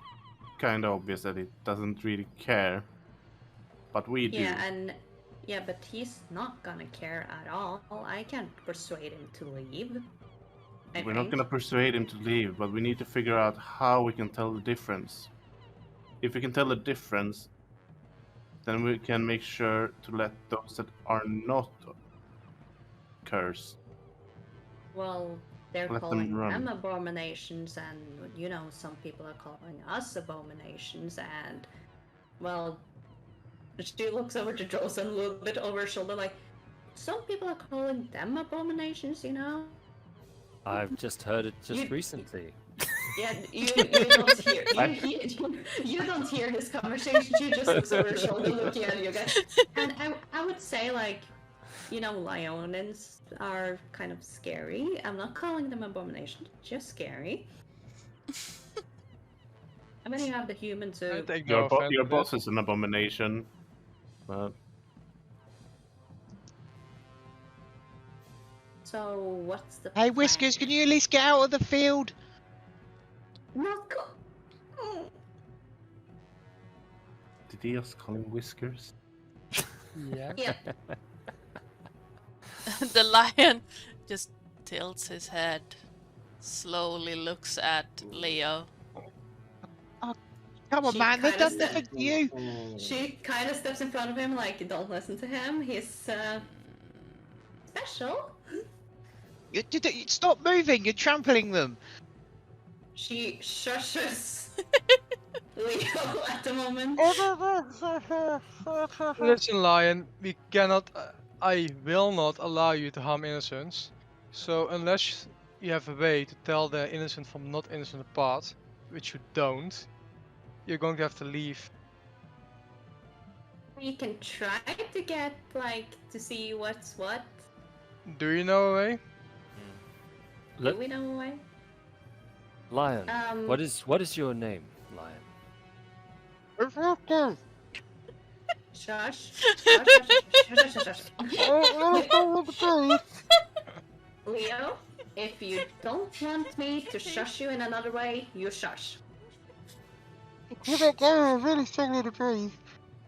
kind of obvious that it doesn't really care. But we do. Yeah, but he's not gonna care at all. I can't persuade him to leave. We're not gonna persuade him to leave, but we need to figure out how we can tell the difference. If we can tell the difference, then we can make sure to let those that are not cursed. Well, they're Let them calling run. them abominations, and you know, some people are calling us abominations, and well, she looks over to Jolson a little bit over her shoulder, like, some people are calling them abominations, you know? I've just heard it just You- recently. Yeah, you don't hear you don't hear this conversation. She just looks over her shoulder, looking at you guys. And I would say, like, you know, Lionins are kind of scary. I'm not calling them abominations, just scary. And then you have the humans who. I take no offense Your to boss this. is an abomination. But So what's the? Hey, plan? Whiskers, can you at least get out of the field? Not go. Mm. Did he just call him Whiskers? Yeah. Yeah. The lion just tilts his head, slowly looks at Leo. Come on, She man, they've kinda done nothing to you. She kind of steps in front of him, like, don't listen to him. He's special. Stop moving, you're trampling them. She shushes Leo at the moment. Listen, Lion, we cannot. I will not allow you to harm innocents. So unless you have a way to tell the innocent from not innocent apart, which you don't, you're going to have to leave. We can try to get, like, to see what's what. Do you know a way? Do we know a way? Lion, what is your name, Lion? Shush. Shush. Leo, if you don't want me to shush you in another way, you shush. I'm really struggling to breathe.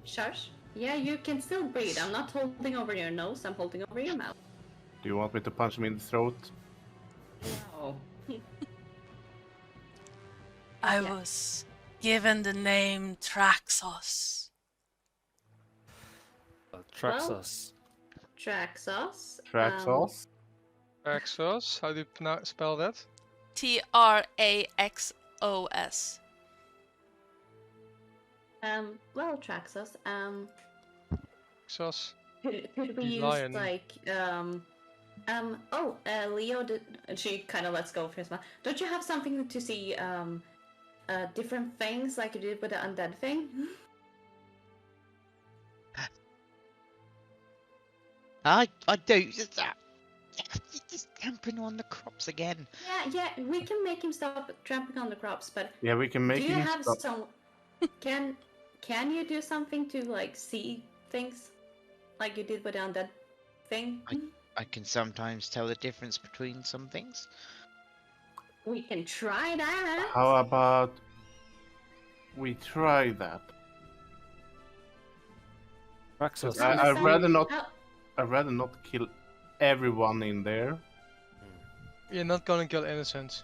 Shush. Yeah, you can still breathe. I'm not holding over your nose, I'm holding over your mouth. Do you want me to punch him in the throat? No. I Yeah. was given the name Traxos. Traxos. Traxos. Traxos? Axos? How do you spell that? Traxos. Well, Traxos, Axos. could we The use, lion. like, Leo did, and she kind of lets go of his mouth. Don't you have something to see, different things like you did with the undead thing? I do. Just trampling on the crops again. Yeah, we can make him stop trampling on the crops, but Yeah, we can make do you him have stop. some... Can you do something to, like, see things? Like you did with the undead thing? I can sometimes tell the difference between some things. We can try that! How about we try that? Traxos. I'd rather not. How- I'd rather not kill everyone in there. You're not gonna kill innocents.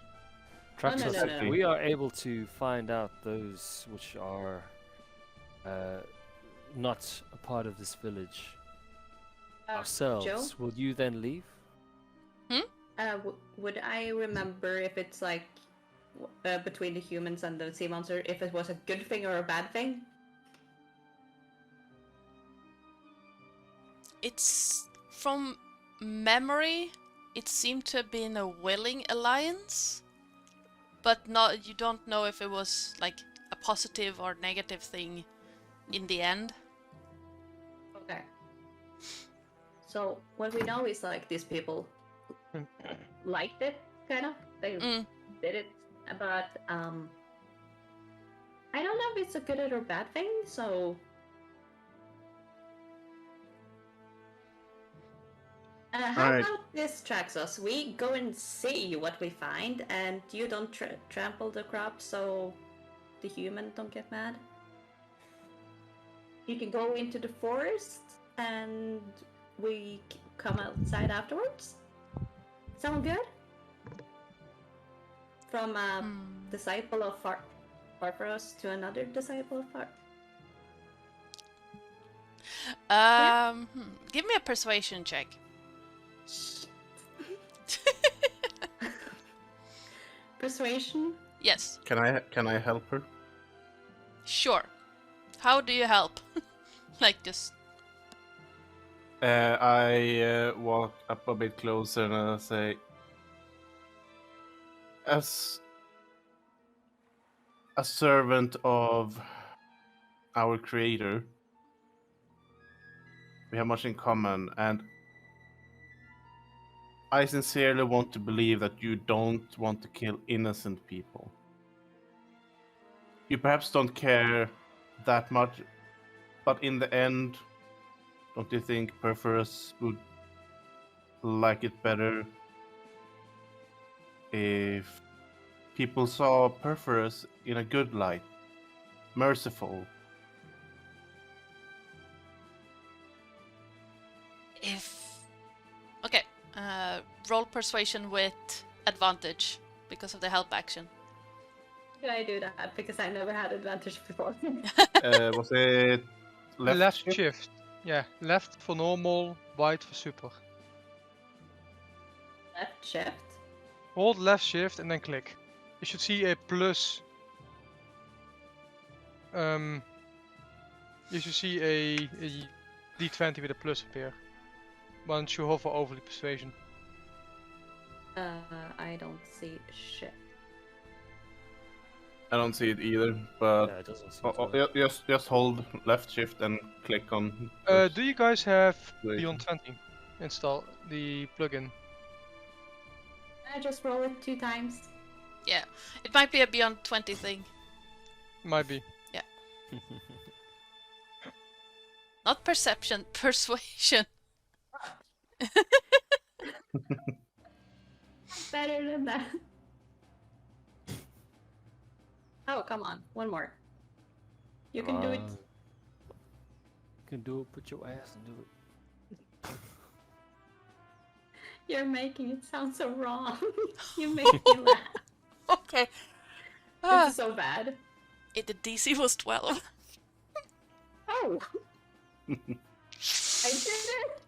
Traxos. no. We are able to find out those which are not a part of this village ourselves. Joe? Will you then leave? Would I remember if it's like between the humans and the sea monster, if it was a good thing or a bad thing? It's from memory. It seemed to have been a willing alliance, but not. You don't know if it was like a positive or negative thing in the end. Okay. So what we know is like these people liked it, kind of. They did it, but I don't know if it's a good or bad thing. So how Alright. about this, Traxos? We go and see what we find, and you don't trample the crops, so the human don't get mad. You can go into the forest, and we come outside afterwards. Sound good? From a disciple of Farfaros to another disciple of Give me a persuasion check. Persuasion? Yes, Can I help her? sure. How do you help? Like just I walk up a bit closer and I say, as a servant of our creator, we have much in common, and I sincerely want to believe that you don't want to kill innocent people. You perhaps don't care that much, but in the end, don't you think Perforus would like it better if people saw Perforus in a good light, merciful. Okay, roll persuasion with advantage because of the help action. Did I do that? Because I never had advantage before. Was it Left shift? Yeah, left for normal, right for super. Left shift. Hold left shift and then click. You should see a plus. You should see a D20 with a plus appear. Once you hover over the persuasion. I don't see shit. I don't see it either, but Yeah, it doesn't seem to. just hold left shift and click on. Do you guys have Persuasion. Beyond 20 install the plugin? I just roll it 2 times. Yeah, it might be a Beyond 20 thing. Might be. Not perception, persuasion. Better than that. Oh, come on. One more. You can do it. You can do it, put your ass and do it. You're making it sound so wrong. You make me laugh. Okay. This is so bad. The DC was 12. Oh! I did it!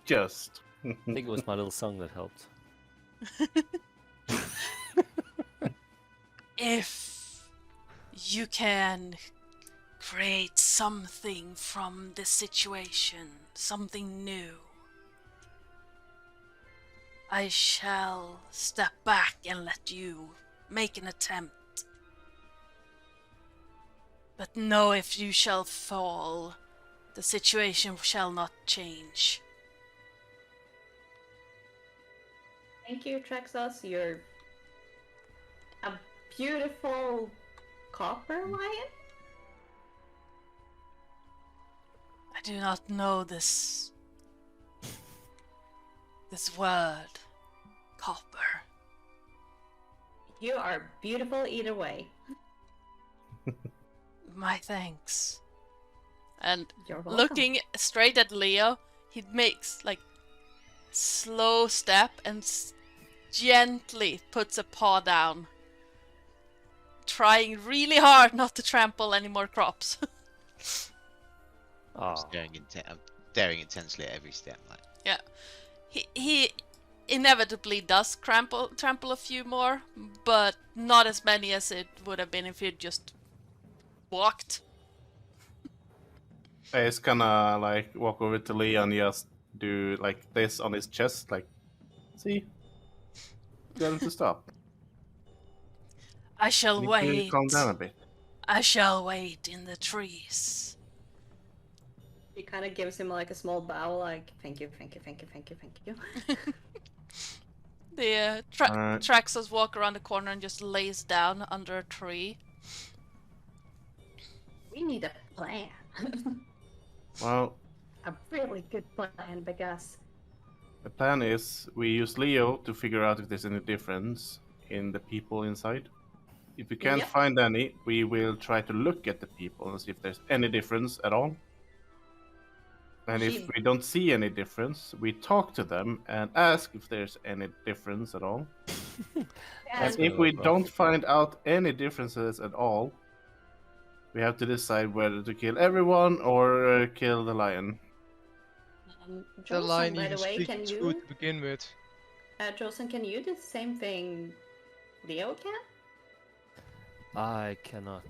Just. I think it was my little song that helped. If you can create something from the situation, something new, I shall step back and let you make an attempt. But know if you shall fall, the situation shall not change. Thank you, Traxos. You're a beautiful copper lion? I do not know this word, copper. You are beautiful either way. My thanks. And You're welcome. looking straight at Leo, he makes like slow step and gently puts a paw down, trying really hard not to trample any more crops. I'm Oh, staring intensely at every step. Like, Yeah, he inevitably does trample a few more, but not as many as it would have been if he'd just walked. I just kinda like walk over to Lee and just do like this on his chest, like, see? Tell him to stop. I shall Need to wait. calm down a bit. I shall wait in the trees. She kind of gives him like a small bow, like, thank you, thank you, thank you, thank you, thank you. The Traxos walk around the corner and just lays down under a tree. We need a plan. Well, A really good plan, because the plan is we use Leo to figure out if there's any difference in the people inside. If we can't Yep. find any, we will try to look at the people and see if there's any difference at all. And if She- we don't see any difference, we talk to them and ask if there's any difference at all. As And if we don't find out any differences at all, we have to decide whether to kill everyone or kill the lion. The Jolson, line by even the way, speaks can true you, to begin with. Jolson, can you do the same thing Leo can? I cannot.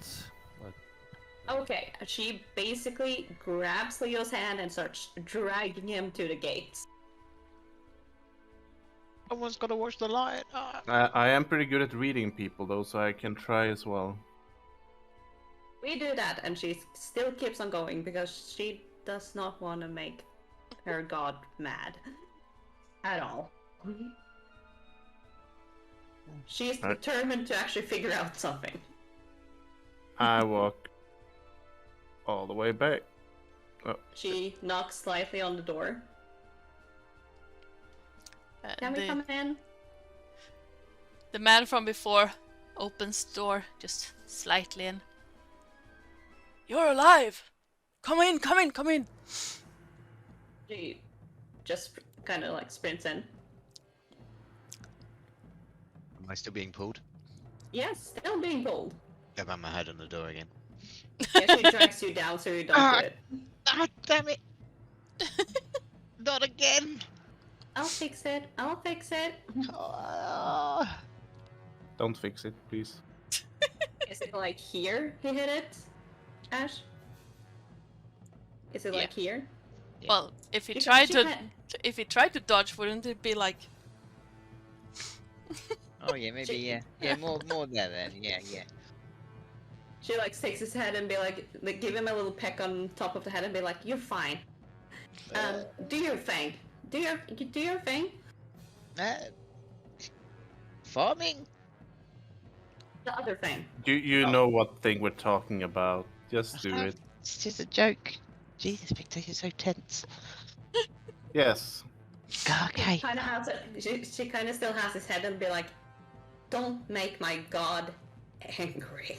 Okay, she basically grabs Leo's hand and starts dragging him to the gates. someone's got to watch the lion. Ah. I am pretty good at reading people though, so I can try as well. We do that, and she still keeps on going because she does not want to make her god mad at all. She's Right. determined to actually figure out something. I walk all the way back. She knocks slightly on the door. Can we The- come in? The man from before opens the door just slightly and... You're alive! Come in, come in, come in! She just kind of like sprints in. Am I still being pulled? Yes, still being pulled. I bang my head on the door again. Yeah, she drags you down so you don't do it. Ah, damn it! Not again! I'll fix it. I'll fix it. Ah. Don't fix it, please. Is it like here he hit it, Ash? Is it like here? Yeah. Well, if he You tried can- to... If he tried to dodge, wouldn't it be like... Oh yeah, maybe yeah, more there then. Yeah. She like sticks his head and be like give him a little peck on top of the head and be like, "You're fine. Do your thing. Do your thing." Farming? The other thing. You know what thing we're talking about. Just do it. It's just a joke. Jesus, Victor, you're so tense. Yes. Okay. Kind of has it. She kind of still has his head and be like, "Don't make my god angry."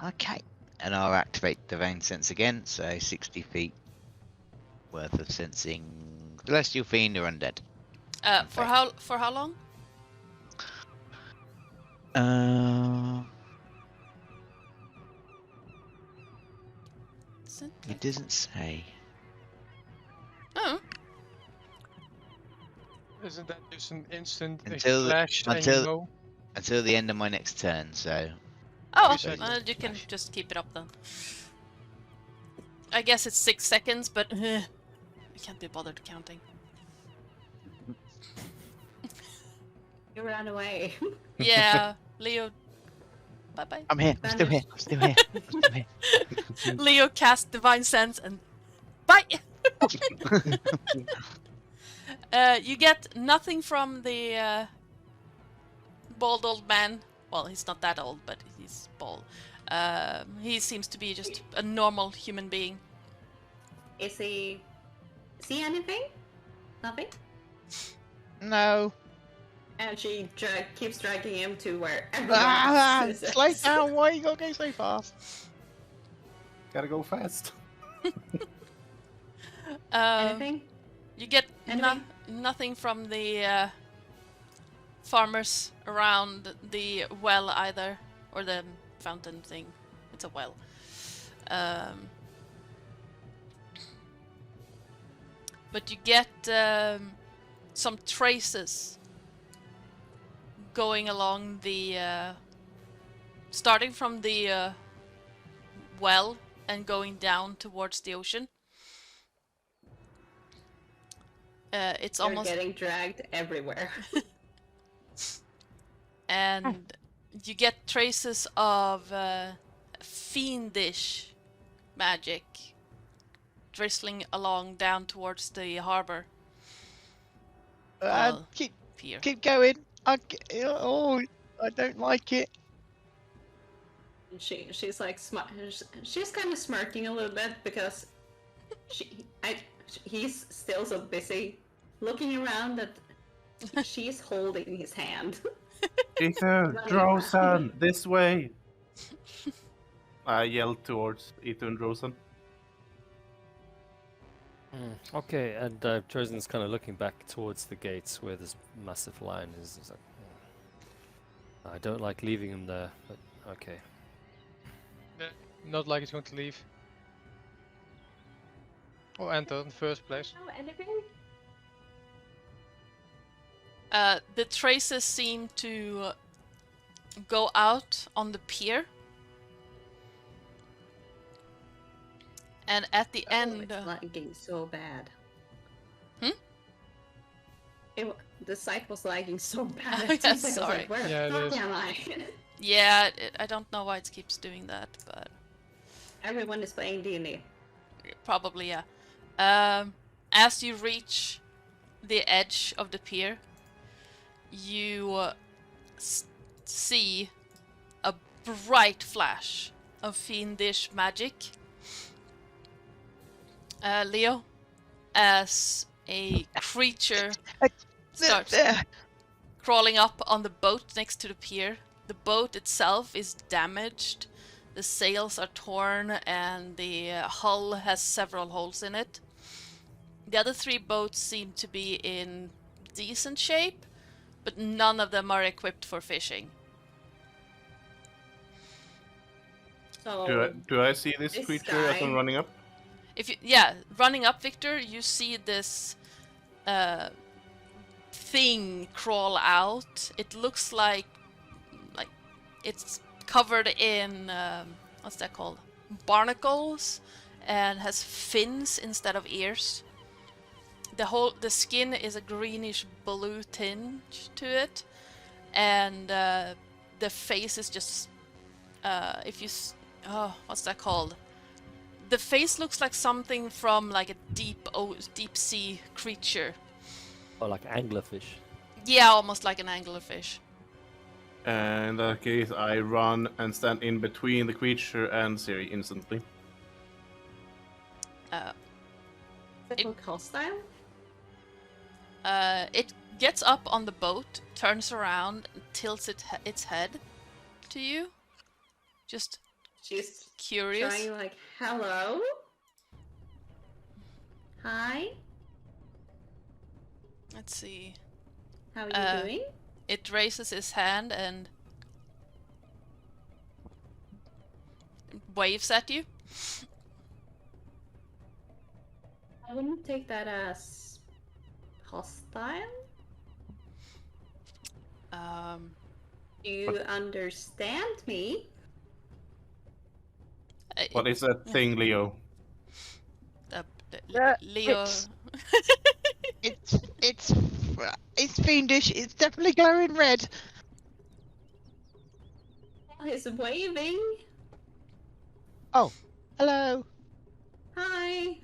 Okay. And I'll activate Divine Sense again, so 60 feet worth of sensing Celestial Fiend or Undead. For how long? It doesn't say. Oh, Isn't that just an instant Until- flash and until- you know? Until the end of my next turn, so... oh, Three well, seconds. you can just keep it up then. I guess it's 6 seconds, but I can't be bothered counting. You ran away. Yeah, Leo. Bye bye. I'm here, I'm still here, I'm still here, I'm still here. Leo cast Divine Sense and bye. You get nothing from the bald old man. Well, he's not that old, but he's bald. He seems to be just a normal human being. Is he see anything? Nothing. No. And she keeps dragging him to where Ah, everyone else is. slow down, why you gotta go so fast? Gotta go fast. Anything? You get Anything? nothing from the farmers around the well either, or the fountain thing. It's a well. But you get some traces going along the starting from the well and going down towards the ocean. It's You're almost getting dragged everywhere. and you get traces of fiendish magic drizzling along down towards the harbor. Well, pier. Keep going. I don't like it. She's like she's kind of smirking a little bit because he's still so busy looking around that she's holding his hand. Ethan, Drosan, this way! I yelled towards Ethan Drosan. Okay, and Trojan's kind of looking back towards the gates where this massive lion is. He's like, I don't like leaving him there, but okay. Not like he's going to leave. Or enter in the first place. Oh, anything? The traces seem to go out on the pier. And at the end... It's lagging so bad. Hmm? The site was lagging so bad. Oh, It yeah, seems like I was sorry. like, where Yeah, it the fuck is. am I? Yeah, I don't know why it keeps doing that, but Everyone is playing D&D. probably, yeah. As you reach the edge of the pier, you see a bright flash of fiendish magic. Leo, as a creature starts crawling up on the boat next to the pier. The boat itself is damaged. The sails are torn and the hull has several holes in it. The other 3 boats seem to be in decent shape, but none of them are equipped for fishing. So Do I see this this creature as I'm guy- running up? If you, running up, Victor, you see this thing crawl out. It looks like it's covered in what's that called? Barnacles, and has fins instead of ears. The skin is a greenish blue tinge to it, and the face is just what's that called? The face looks like something from like a deep sea creature. Or like anglerfish. Yeah, almost like an anglerfish. In that case, I run and stand in between the creature and Siri instantly. Does it look hostile? It gets up on the boat, turns around, and tilts its head to you. Just She's curious. trying like, hello? Hi? Let's see. How are you doing? It raises its hand and waves at you. I wouldn't take that as hostile. Do you understand me? What is that thing, Leo? Leo. It's fiendish. It's definitely glowing red. He's waving. Oh, hello. Hi.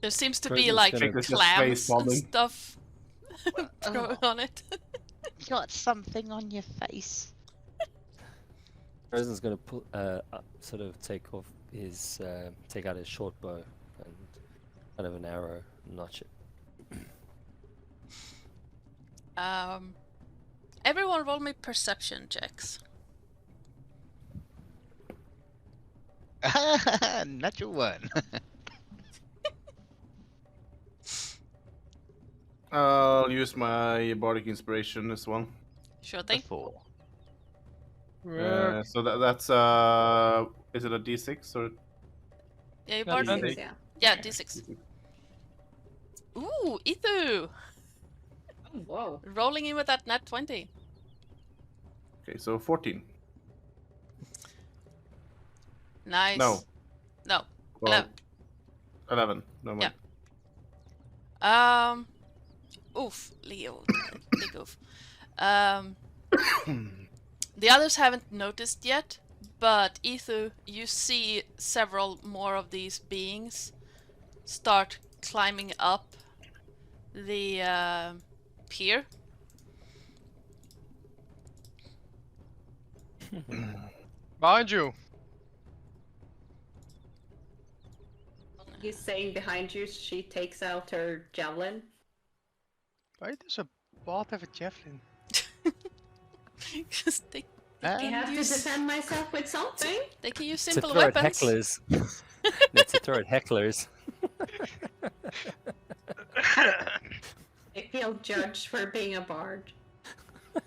There seems to be Frozen's like gonna- This is clams face and bobbing. stuff growing on it. You got something on your face. Frozen's gonna pull, sort of take out his short bow and kind of an arrow, notch it. Everyone roll me perception checks. Natural one. I'll use my bardic inspiration as well. Sure thing. 4. So that's is it a D6 or? Yeah, you Yeah, barred and it. D- Yeah. Yeah, D6. Ooh, Ithu! Oh, whoa. Rolling in with that nat 20. Okay, so 14. Nice. No. No. Well, 11. No mind. Oof, Leo. Big oof. The others haven't noticed yet, but Ethu, you see several more of these beings start climbing up the pier. Behind you. He's saying behind you, she takes out her javelin. Why does a bard have a javelin? Because they I have to use- defend myself with something. they can use To simple throw at weapons. hecklers. No, to throw at hecklers. I feel judged for being a bard.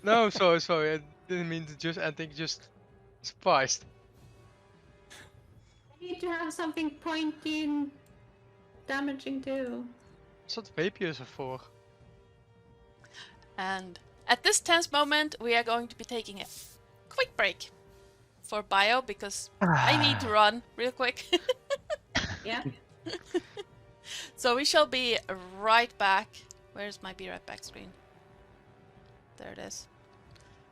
No, sorry, I didn't mean to just. I think just surprised. I need to have something pointy and damaging too. That's what rapiers are for. And at this tense moment, we are going to be taking a quick break for bio because I need to run real quick. Yeah. So we shall be right back. Where's my be right back screen? There it is.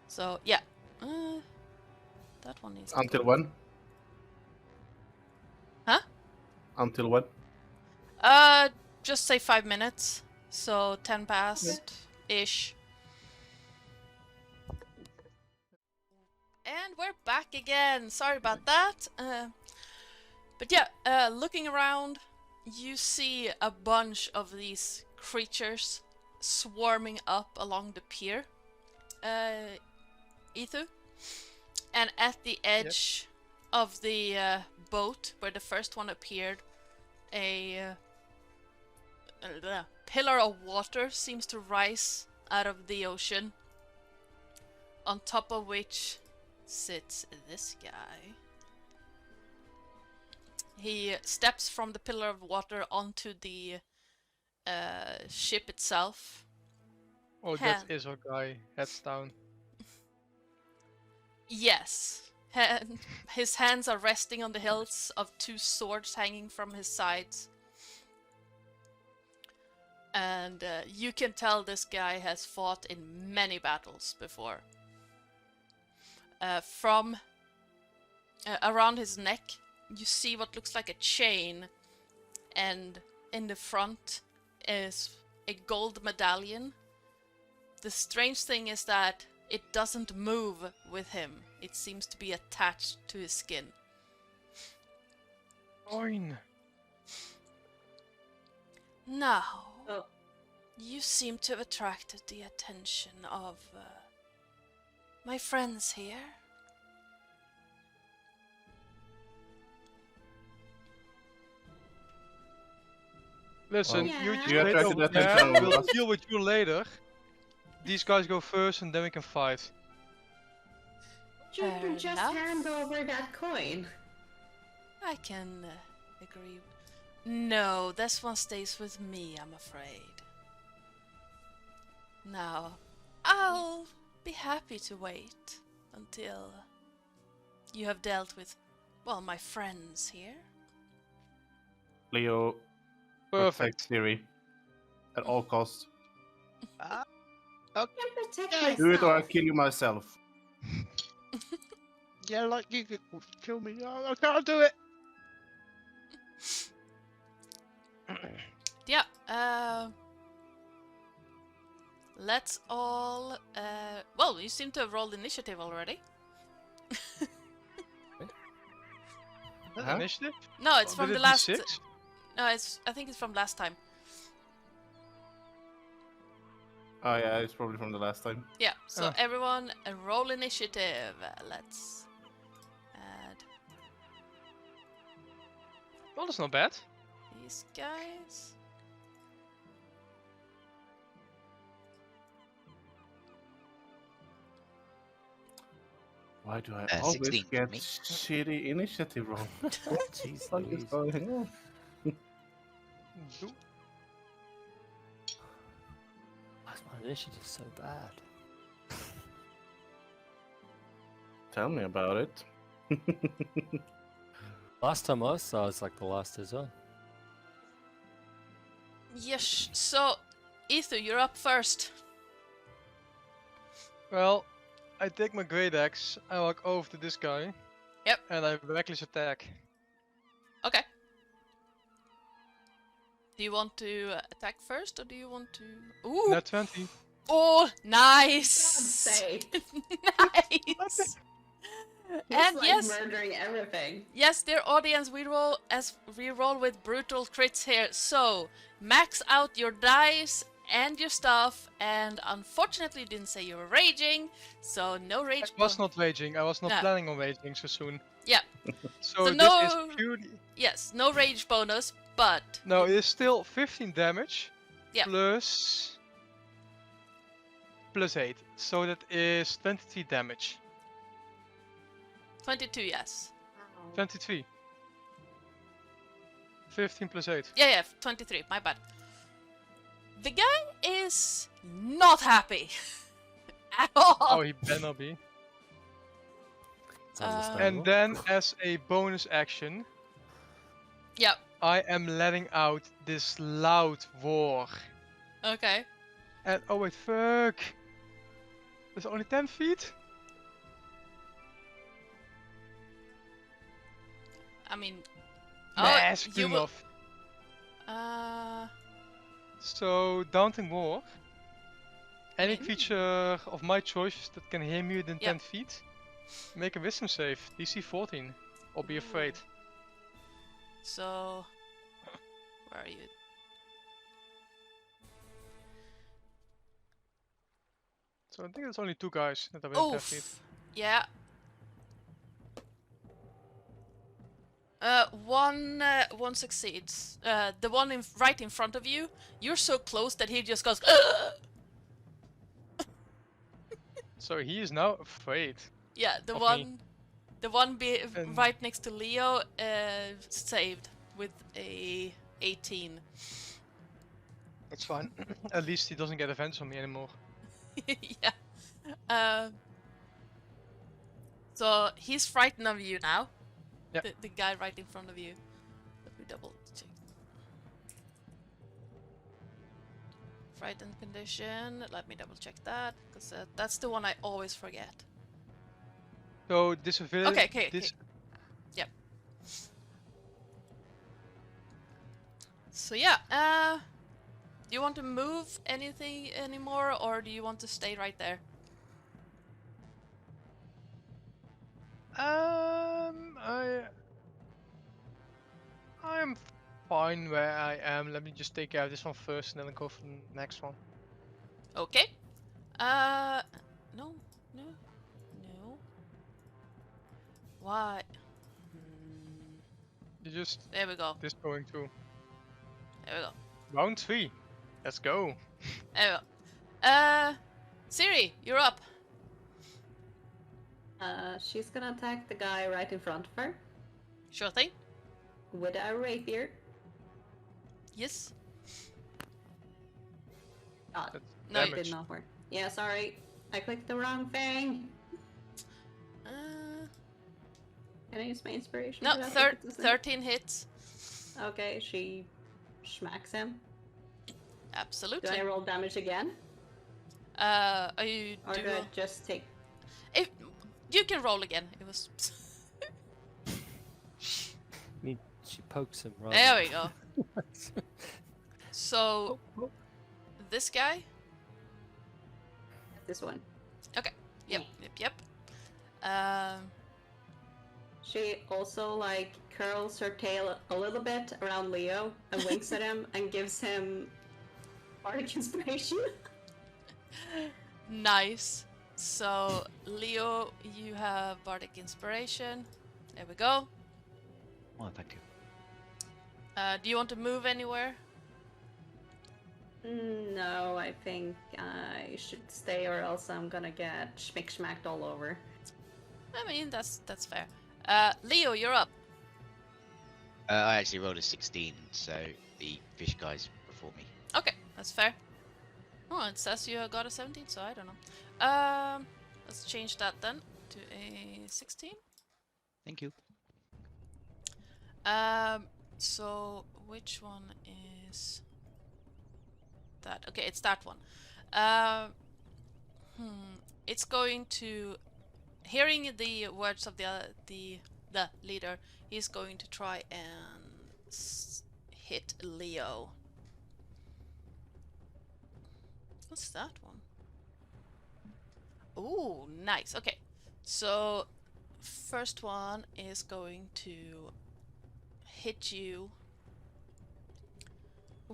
So yeah, that one needs. to Until go. when? Huh? Until when? Just say 5 minutes. So 10 past ish. And we're back again. Sorry about that. But yeah, looking around, you see a bunch of these creatures swarming up along the pier, Ethu. And at the edge of the boat where the first one appeared, a pillar of water seems to rise out of the ocean, on top of which sits this guy. He steps from the pillar of water onto the ship itself. Oh, that is our guy. Heads down. Yes. His hands are resting on the hilts of 2 swords hanging from his sides. And you can tell this guy has fought in many battles before. From around his neck, you see what looks like a chain, and in the front is a gold medallion. The strange thing is that it doesn't move with him. It seems to be attached to his skin. Fine. Now, Oh. you seem to have attracted the attention of my friends here. Listen, Well, you Yeah. just You wait attracted over attention there. of We'll us. deal with you later. These guys go first, and then we can fight. You Fair can just enough. hand over that coin. I can agree. No, this one stays with me, I'm afraid. Now, I'll be happy to wait until you have dealt with, well, my friends here. Leo, Perfect. protect Siri at all costs. I can protect Yeah, myself. Do it or I'll kill you myself. Yeah, like you could kill me. I can't do it. Yeah, let's all, well, you seem to have rolled initiative already. Huh? Initiative? No, it's Oh, from did the it be last... 6? No, I think it's from last time. Oh yeah, it's probably from the last time. Yeah, so Oh. everyone roll initiative. Let's add Well, that's not bad. these guys. Why do I 16 always for get me. shitty initiative wrong? Jeez What is Louise. going on? Do- Why's my initiative so bad? Tell me about it. Last time I saw, I was like the last as well. Yes, so Ether, you're up first. Well, I take my great axe, I walk over to this guy. Yep. And I reckless attack. Okay. Do you want to attack first, or do you want to... Ooh! Nat 20. Oh, God's nice! sake. Nice! He's And like yes, murdering everything. yes, dear audience, we roll with brutal crits here. So, max out your dice and your stuff, and unfortunately you didn't say you were raging, so no rage. I was not raging, I was not No. planning on raging so soon. Yeah. So, So this no- is purely... Yes, no rage bonus, but No, it is still 15 damage. Yeah. Plus 8. So that is 23 damage. 22, yes. 23. 15 plus 8. Yeah, 23, my bad. The guy is not happy at all. Oh, he better not be. It's Uh, understandable. And then, as a bonus action, Yep, I am letting out this loud roar. okay. And oh wait, fuck! There's only 10 feet? I mean... Yes, you good will... enough. Uh... So, Daunting Roar. Any Mm. creature of my choice that can hear me within Yep. 10 feet, make a wisdom save. DC 14. Or be afraid. So... Where are you? So I think it's only 2 guys that have been 10 feet. Oof. Yeah. One succeeds. The one right in front of you, you're so close that he just goes. So he is now afraid. Yeah, the Of me. one And- right next to Leo, saved with a 18. That's fine. At least he doesn't get avenged on me anymore. Yeah. So he's frightened of you now. Yep. The guy right in front of you. Let me double check. Frightened condition. Let me double check that, because that's the one I always forget. So this ability. Okay. Yep. So yeah. Do you want to move anything anymore, or do you want to stay right there? I'm fine where I am. Let me just take care of this one first, and then go for the next one. Okay. No. Why? You just There we go. this going to There we go. round 3. Let's go. There we go. Siri, you're up. She's gonna attack the guy right in front of her Sure thing. with a rapier. Yes. Ah, That's No, you it damage. did not work. Yeah, sorry. I clicked the wrong thing. Can I use my inspiration? No, for that? If it's the same? 13 hits. Okay, she smacks him. Do Absolutely. I roll damage again? Are you Or do I just take... If you can roll again. It was. I mean, she pokes him right. There we go. So this guy. this one? Yep. She also, like, curls her tail a little bit around Leo and winks at him and gives him bardic inspiration. Nice. So Leo, you have bardic inspiration. There we go. Oh, thank you. Do you want to move anywhere? No, I think I should stay or else I'm gonna get schmick-schmacked all over. I mean, that's fair. Leo, you're up. I actually rolled a 16, so the fish guy's before me. Okay, that's fair. Oh, it says you got a 17, so I don't know. Let's change that then to a 16. Thank you. So which one is that? Okay, it's that one. It's going to, hearing the words of the leader, he's going to try and hit Leo. What's that one? Ooh, nice. Okay, so first one is going to hit you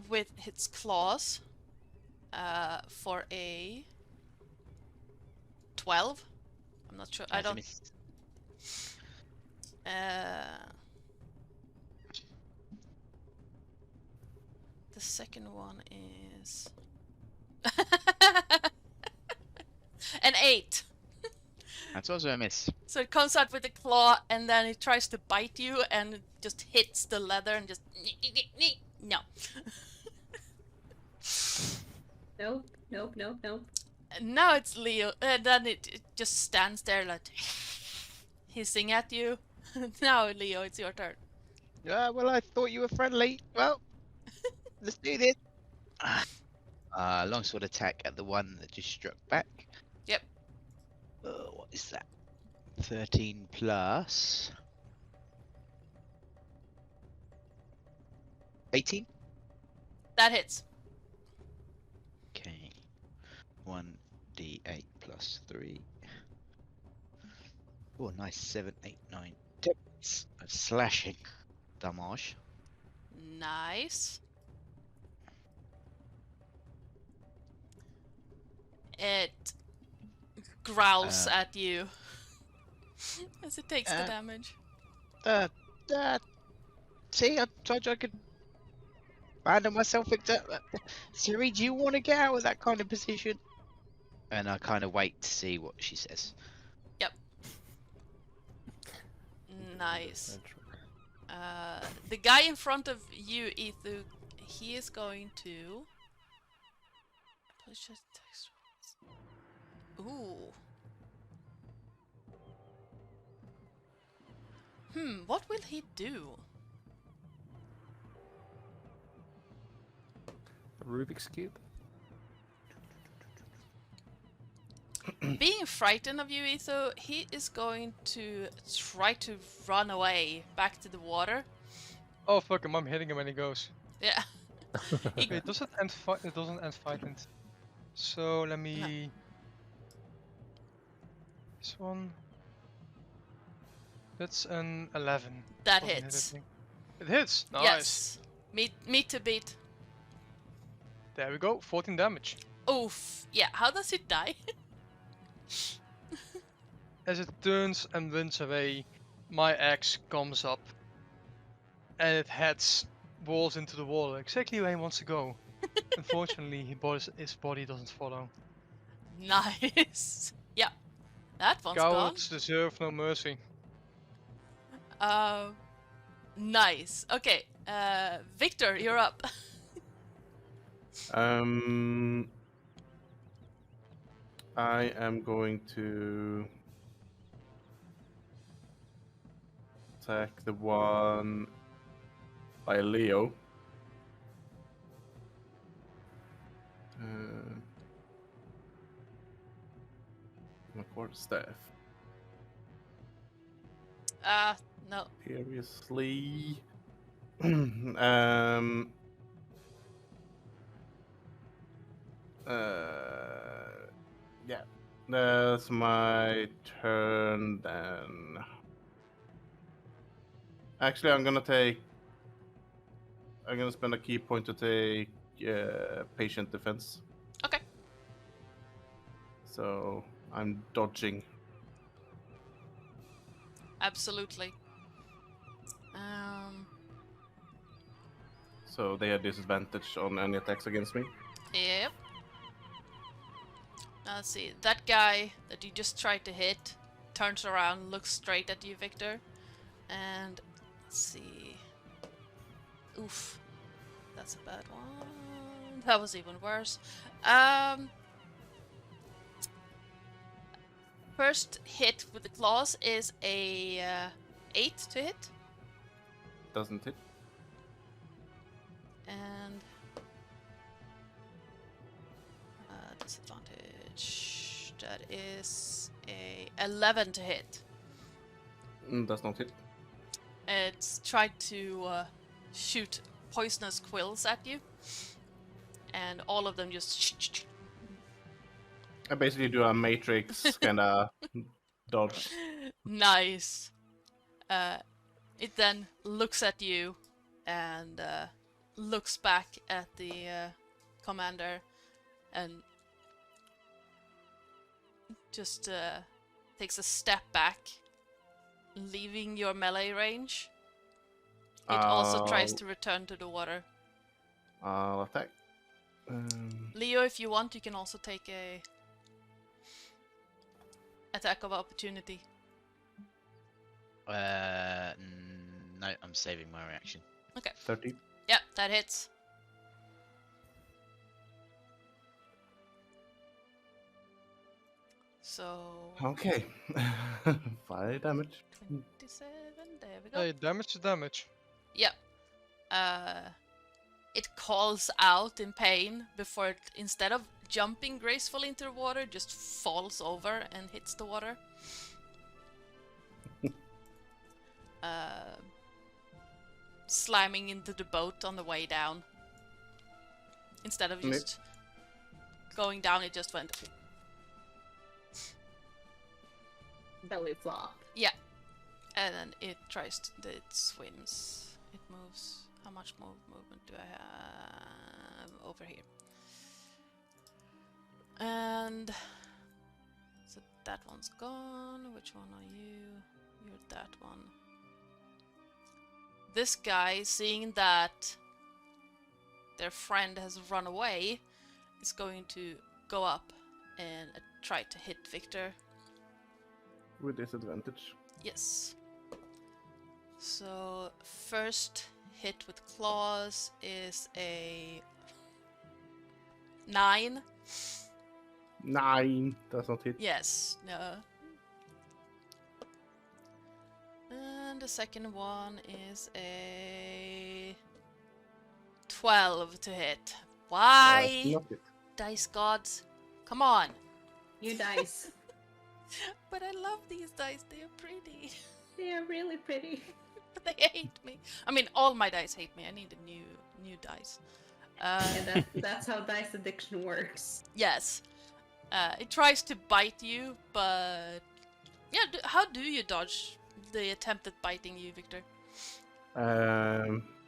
with its claws for a 12. I'm not sure. I That's a don't. miss. The second one is an 8. That's also a miss. So it comes out with a claw and then it tries to bite you and it just hits the leather and just no. Nope. And now it's Leo, and then it just stands there like hissing at you. Now Leo, it's your turn. Yeah, well, I thought you were friendly. Well, let's do this. Longsword attack at the one that just struck back. Yep. What is that? 13 plus 18. That hits. Okay. 1d8 plus 3. Oh, nice. 7, 8, 9, 10 of slashing damage. Nice. It growls at you as it takes the damage. See, I told you I could handle myself, Victor. Siri, do you want to get out of that kind of position? And I kind of wait to see what she says. Yep. Nice. The guy in front of you, Ethu, he is going to push his text. Ooh. What will he do? Rubik's Cube? Being frightened of you, Etho, he is going to try to run away back to the water. Oh fuck him! I'm hitting him when he goes. Yeah. Wait, does it end it doesn't end fighting. So let me. This one. That's an 11. That Doesn't hit, I hits. think. It hits. Nice. Yes. Meet to beat. There we go. 14 damage. Oof. Yeah, how does it die? As it turns and runs away, my axe comes up and it heads walls into the water exactly where he wants to go. Unfortunately, his body doesn't follow. Nice. Yeah. That one's Cowards deserve no mercy. gone. Nice. Okay. Victor, you're up. I am going to attack the one by Leo. My quarterstaff. No. Seriously. Yeah. That's my turn then. Actually, I'm gonna spend a key point to take patient defense. Okay. So I'm dodging. Absolutely. So they have disadvantage on any attacks against me. Yep. Now let's see. That guy that you just tried to hit turns around, looks straight at you, Victor. And let's see. Oof. That's a bad one. That was even worse. First hit with the claws is a 8 to hit. Doesn't hit. And disadvantage. That is a 11 to hit. Does not hit. It's tried to shoot poisonous quills at you, and all of them just. I basically do a matrix kind of dodge. Nice. It then looks at you and looks back at the commander and just takes a step back, leaving your melee range. It also tries to return to the water. I'll attack. Leo, if you want, you can also take a attack of opportunity. No, I'm saving my reaction. Okay. 30. Yeah, that hits. So. Okay. 5 damage. 27. There we go. Hey, damage to damage. Yep. It calls out in pain before it, instead of jumping gracefully into the water, just falls over and hits the water. Slamming into the boat on the way down. Instead of just going down, it just went. Belly flop. Yeah. And then it tries to, it swims. It moves. How much more movement do I have over here? And so that one's gone. Which one are you? You're that one. This guy, seeing that their friend has run away, is going to go up and try to hit Victor. With disadvantage. Yes. So first hit with claws is a 9. 9 does not hit. Yes. No. And the second one is a 12 to hit. Why? Not hit. Dice gods. Come on. You dice. But I love these dice. They are pretty. They are really pretty. But they hate me. I mean, all my dice hate me. I need a new dice. Yeah, that's how dice addiction works. Yes. It tries to bite you, but yeah. How do you dodge the attempt at biting you, Victor?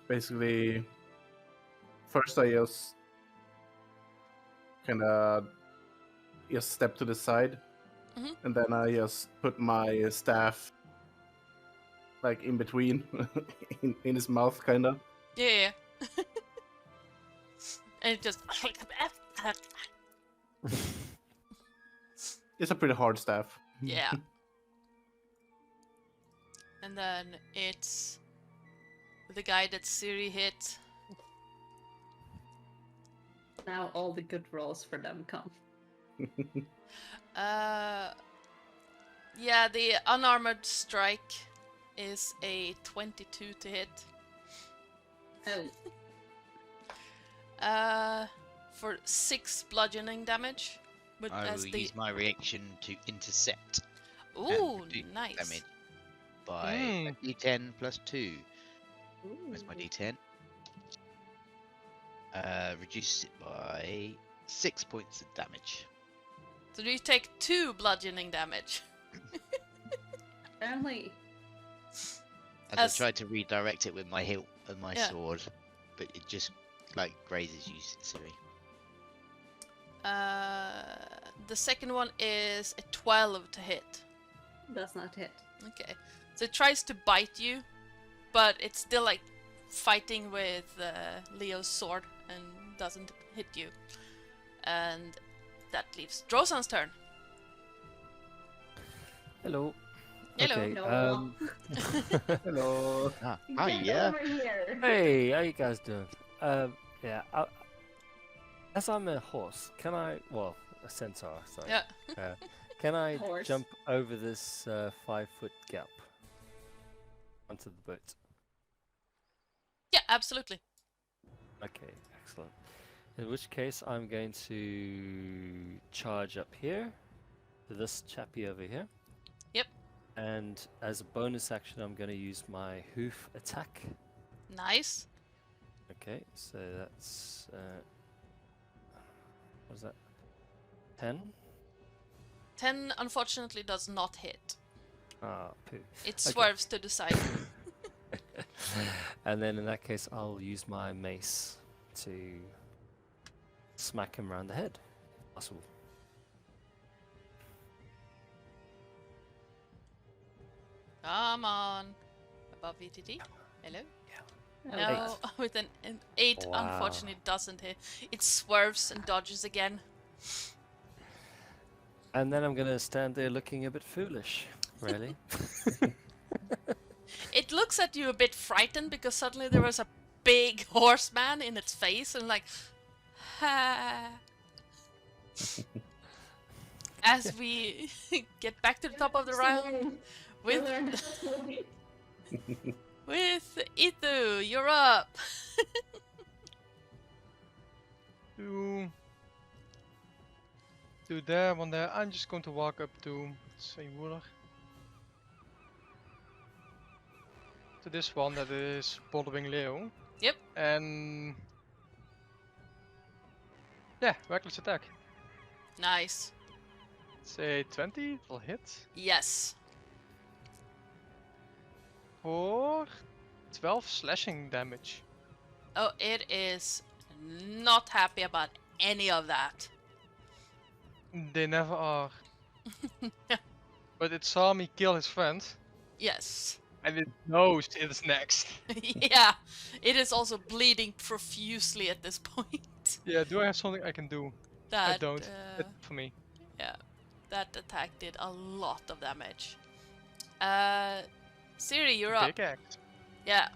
Basically, first I just kind of just step to the side, Mhm. and then I just put my staff like in between, in his mouth, kind of. Yeah. And it just. It's a pretty hard staff. Yeah. And then it's the guy that Siri hit. Now all the good rolls for them come. Yeah, the unarmored strike is a 22 to hit. Oh, For 6 bludgeoning damage. But I as will the use my reaction to intercept ooh, reduce nice. damage by a d10 plus 2. Where's my d10? Reduce it by 6 points of damage. So do you take 2 bludgeoning damage? apparently. As I tried to redirect it with my hilt and my Yeah. sword, but it just like grazes you, Siri. The second one is a 12 to hit. Does not hit. Okay. So it tries to bite you, but it's still like fighting with Leo's sword and doesn't hit you. And that leaves Drosan's turn. Hello. Hello. Okay, No. Hello. Get Yeah. over here. hey, how you guys doing? Yeah. As I'm a horse, can I? Well, a centaur. Sorry. Yeah. Can I Horse. jump over this 5-foot gap onto the boat? Yeah, absolutely. Okay, excellent. In which case, I'm going to charge up here to this chappie over here. Yep. And as a bonus action, I'm going to use my hoof attack. Nice. Okay, so that's what's that? 10? 10 unfortunately does not hit. Ah, poo. It Okay. swerves to the side. And then in that case, I'll use my mace to smack him around the head, if possible. Come on. Above VTT. Hello? Oh, No, with an 8 Wow. unfortunately doesn't hit. It swerves and dodges again. And then I'm gonna stand there looking a bit foolish, really. It looks at you a bit frightened because suddenly there was a big horseman in its face and like, ha. As we get back to the top of the round with with Itu, you're up. To there, one there. I'm just going to walk up to Sayura. To this one that is bothering Leo. Yep. And yeah, reckless attack. Nice. Say 20 will hit Yes. for 12 slashing damage. Oh, it is not happy about any of that. They never are. But it saw me kill his friend, Yes. and it knows it's next. Yeah. It is also bleeding profusely at this point. Yeah, do I have something I can do? I That don't. That's for me. yeah. That attack did a lot of damage. Siri, you're up. Pickaxe. Yeah.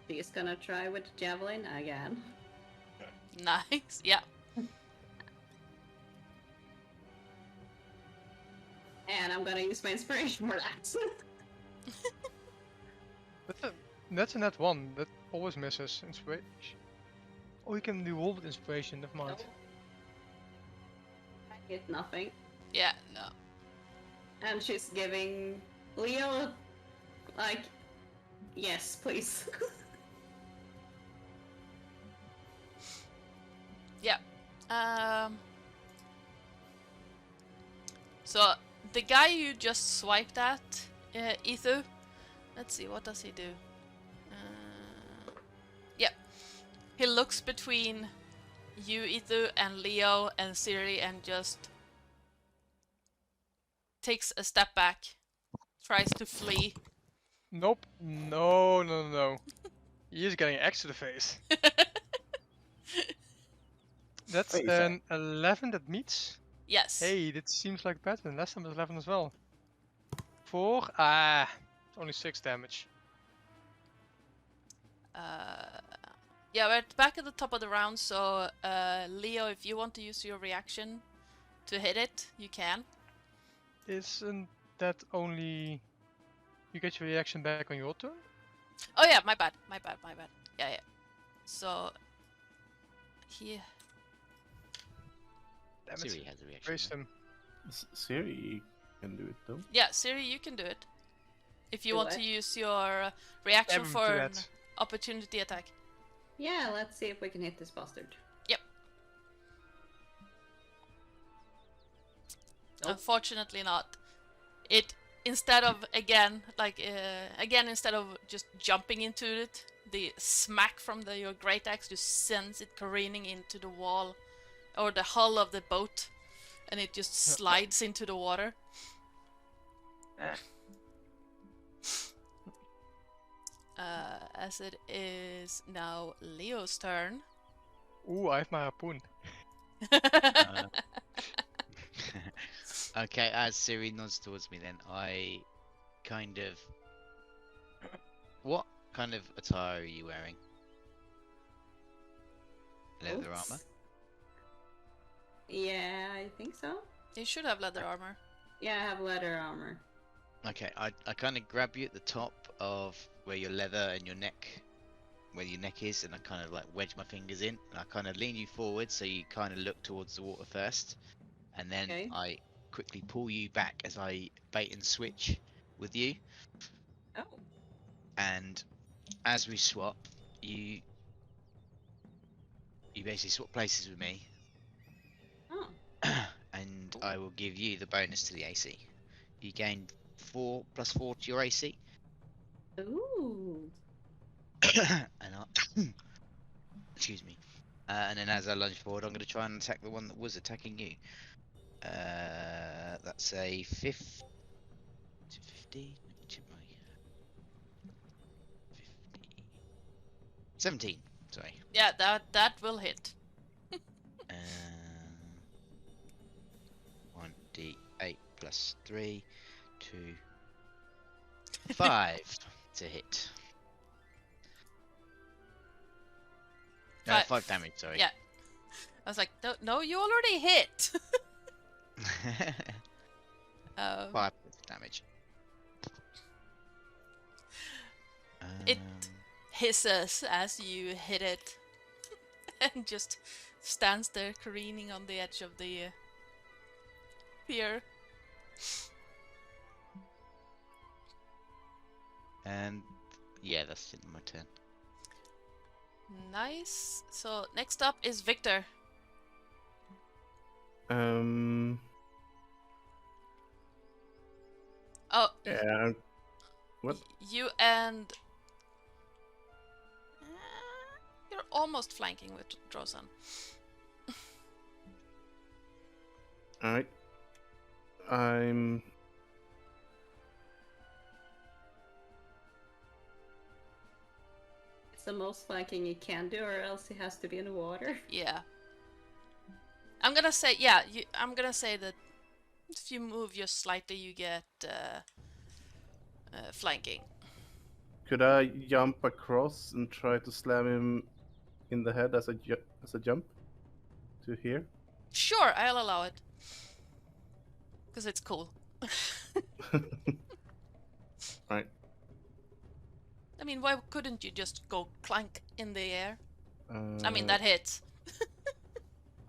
She's gonna try with javelin again. Nice. Yeah. And I'm gonna use my inspiration for that. That's a net one. That always misses inspiration. Oh, you can do roll with inspiration. Never mind. Nope. I get nothing. Yeah. No. And she's giving Leo, like, yes, please. Yeah. So the guy you just swiped at, Ethu. Let's see, what does he do? Yep. He looks between you, Ethu, and Leo and Siri, and just takes a step back, tries to flee. Nope. No. He is getting X to the face. That's Wait, an 11 that meets. Yes. Hey, that seems like better. Last time was 11 as well. 4. Only 6 damage. Yeah, we're back at the top of the round, so Leo, if you want to use your reaction to hit it, you can. Isn't that only... You get your reaction back on your turn? Oh yeah, my bad. Yeah. So... He... Damn it. Siri has a reaction. Raised him. Siri can do it though. Yeah, Siri, you can do it. If you Do want I? to use your reaction Never do for an that. opportunity attack. Yeah, let's see if we can hit this bastard. Yep. Nope. Unfortunately not. It, instead of, instead of just jumping into it, the smack from your great axe just sends it careening into the wall, or the hull of the boat, and it just slides into the water. As it is now Leo's turn. Ooh, I have my harpoon. Okay, as Siri nods towards me, then I kind of. What kind of attire are you wearing? Leather Oops. armor. Yeah, I think so. You should have leather armor. Yeah, I have leather armor. Okay, I kind of grab you at the top of where your leather and your neck, where your neck is, and I kind of like wedge my fingers in, and I kind of lean you forward so you kind of look towards the water first, and then Okay. I quickly pull you back as I bait and switch with you, Oh. and as we swap, you basically swap places with me, Oh. and I will give you the bonus to the AC. You gain 4 + 4 to your AC. Ooh. And excuse me. And then as I lunge forward, I'm going to try and attack the one that was attacking you. That's a 15. Let me check my 50. 17. Sorry. Yeah, that will hit. 1d8 + 3, 2, 5 to hit. No, 5 damage, sorry. Yeah. I was like, no, you already hit. 5 damage. It hisses as you hit it, and just stands there careening on the edge of the pier. And yeah, that's it, my turn. Nice. So next up is Victor. Oh, Yeah. What? you and you're almost flanking with Drosan. Alright. I'm... It's the most flanking you can do, or else he has to be in the water. Yeah. I'm gonna say, yeah, I'm gonna say that if you move just slightly, you get flanking. Could I jump across and try to slam him in the head as a jump? To here? Sure, I'll allow it. Because it's cool. Right. I mean, why couldn't you just go clank in the air? I mean, Uh, that hits.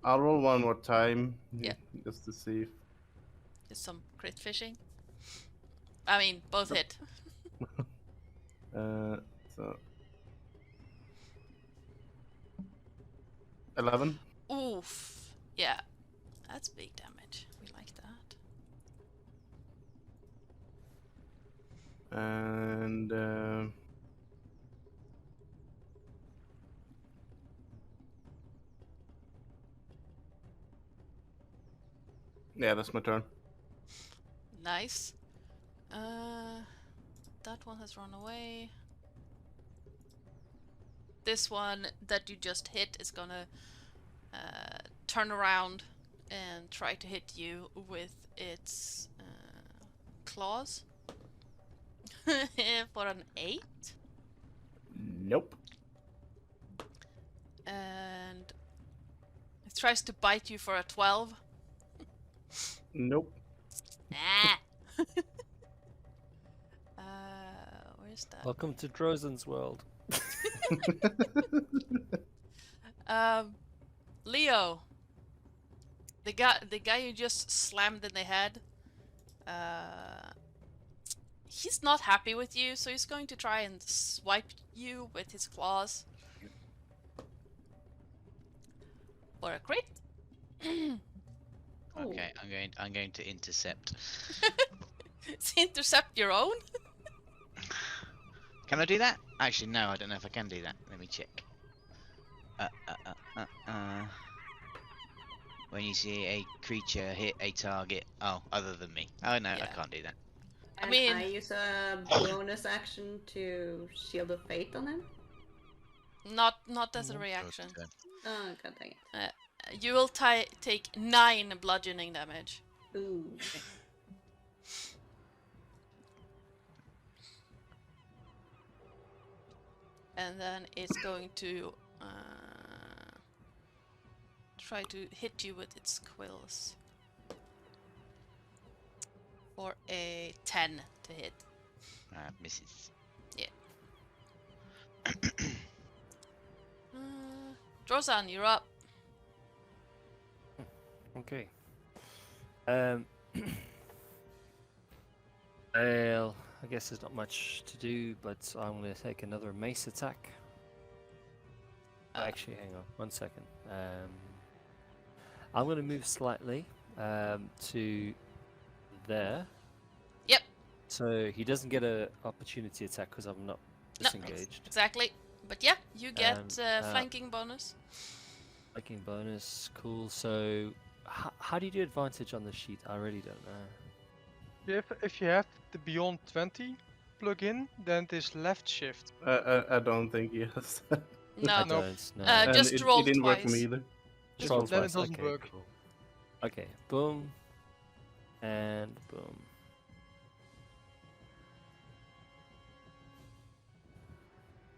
I'll roll one more time. Yeah. Just to see if... Just some crit fishing. I mean, both hit. So... 11? Oof. Yeah. That's big damage. We like that. And... yeah, that's my turn. Nice. That one has run away. This one that you just hit is gonna turn around and try to hit you with its claws. For an 8. Nope. And it tries to bite you for a 12. Nope. Ah! Where's that? Welcome to Drozen's world. Leo, the guy you just slammed in the head, he's not happy with you, so he's going to try and swipe you with his claws for a crit. Okay, I'm going to intercept. Intercept your own. Can I do that? Actually, no, I don't know if I can do that. Let me check. When you see a creature hit a target, other than me. Oh no, I Yeah. can't do that. And mean- I use a bonus action to Shield of Fate on him. Not as a reaction. Oh, god dang it. You will take 9 bludgeoning damage. Ooh. And then it's going to try to hit you with its quills. For a 10 to hit. Misses. Drozan, you're up. Okay. Well, I guess there's not much to do, but I'm going to take another mace attack. Actually, hang on 1 second. I'm going to move slightly to there. Yep. So he doesn't get an opportunity attack because I'm not No, disengaged. exactly. But yeah, you get And, flanking bonus. Flanking bonus, cool. So how do you do advantage on the sheet? I really don't know. If you have the Beyond 20 plugin, then it is left shift. I don't think he has. No. I Nope. don't, no. And Just roll it didn't work for me twice. either. Just Then roll it twice, doesn't okay, work. cool. Okay, boom. And boom.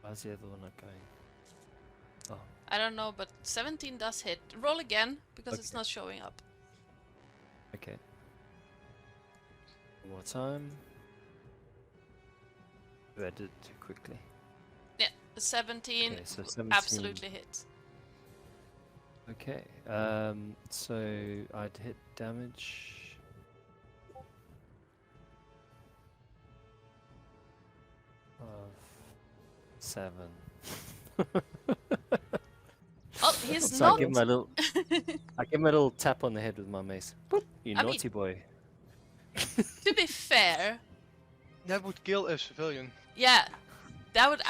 Why's the other one not going? Oh, I don't know, but 17 does hit. Roll again, because it's Okay. not showing up. okay. One more time. I did it too quickly. Yeah, 17 Okay, so 17. absolutely hits. Okay, so I'd hit damage. Of 7. Oh, he's So not. I give him a little, I give him a little tap on the head with my mace. Boop, you I mean- naughty boy. To be fair, That would kill a civilian. yeah, that would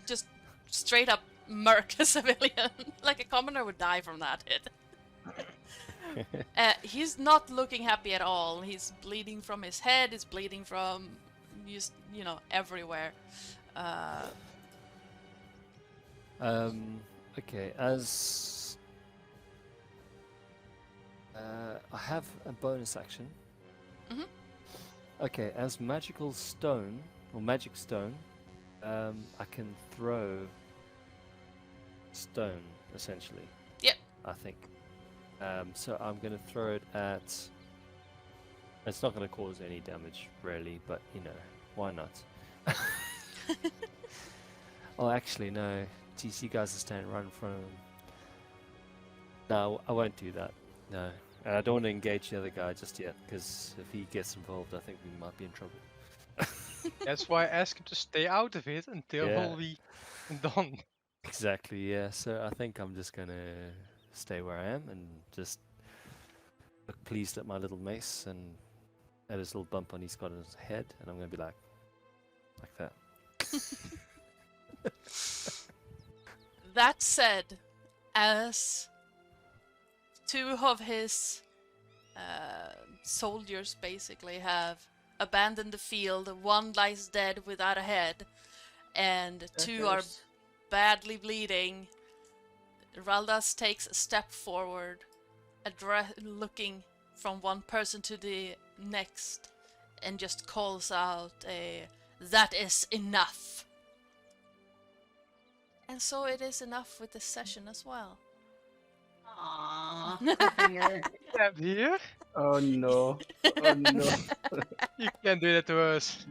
just straight up murk a civilian. Like a commoner would die from that hit. He's not looking happy at all. He's bleeding from his head. He's bleeding from, you know, everywhere. Okay, as I have a bonus action. Mhm. Okay, as magical stone or magic stone, I can throw stone essentially. Yep. I think. So I'm gonna throw it at. It's not gonna cause any damage, really, but you know, why not? Oh, actually, no. Geez, you guys are standing right in front of him. No, I won't do that. No. And I don't want to engage the other guy just yet, because if he gets involved, I think we might be in trouble. That's why I asked him to stay out of it until Yeah. we done. Exactly, yeah. So I think I'm just gonna stay where I am and just look pleased at my little mace and at his little bump on he's got on his head, and I'm gonna be like that. That said, as two of his soldiers basically have abandoned the field, one lies dead without a head, and two are badly bleeding, Raldas takes a step forward, looking from one person to the next, and just calls out "That is enough!" And so it is enough with this session as well. Aww, cliffhanger. Yeah, here? Oh no. Oh no. You can't do that to us.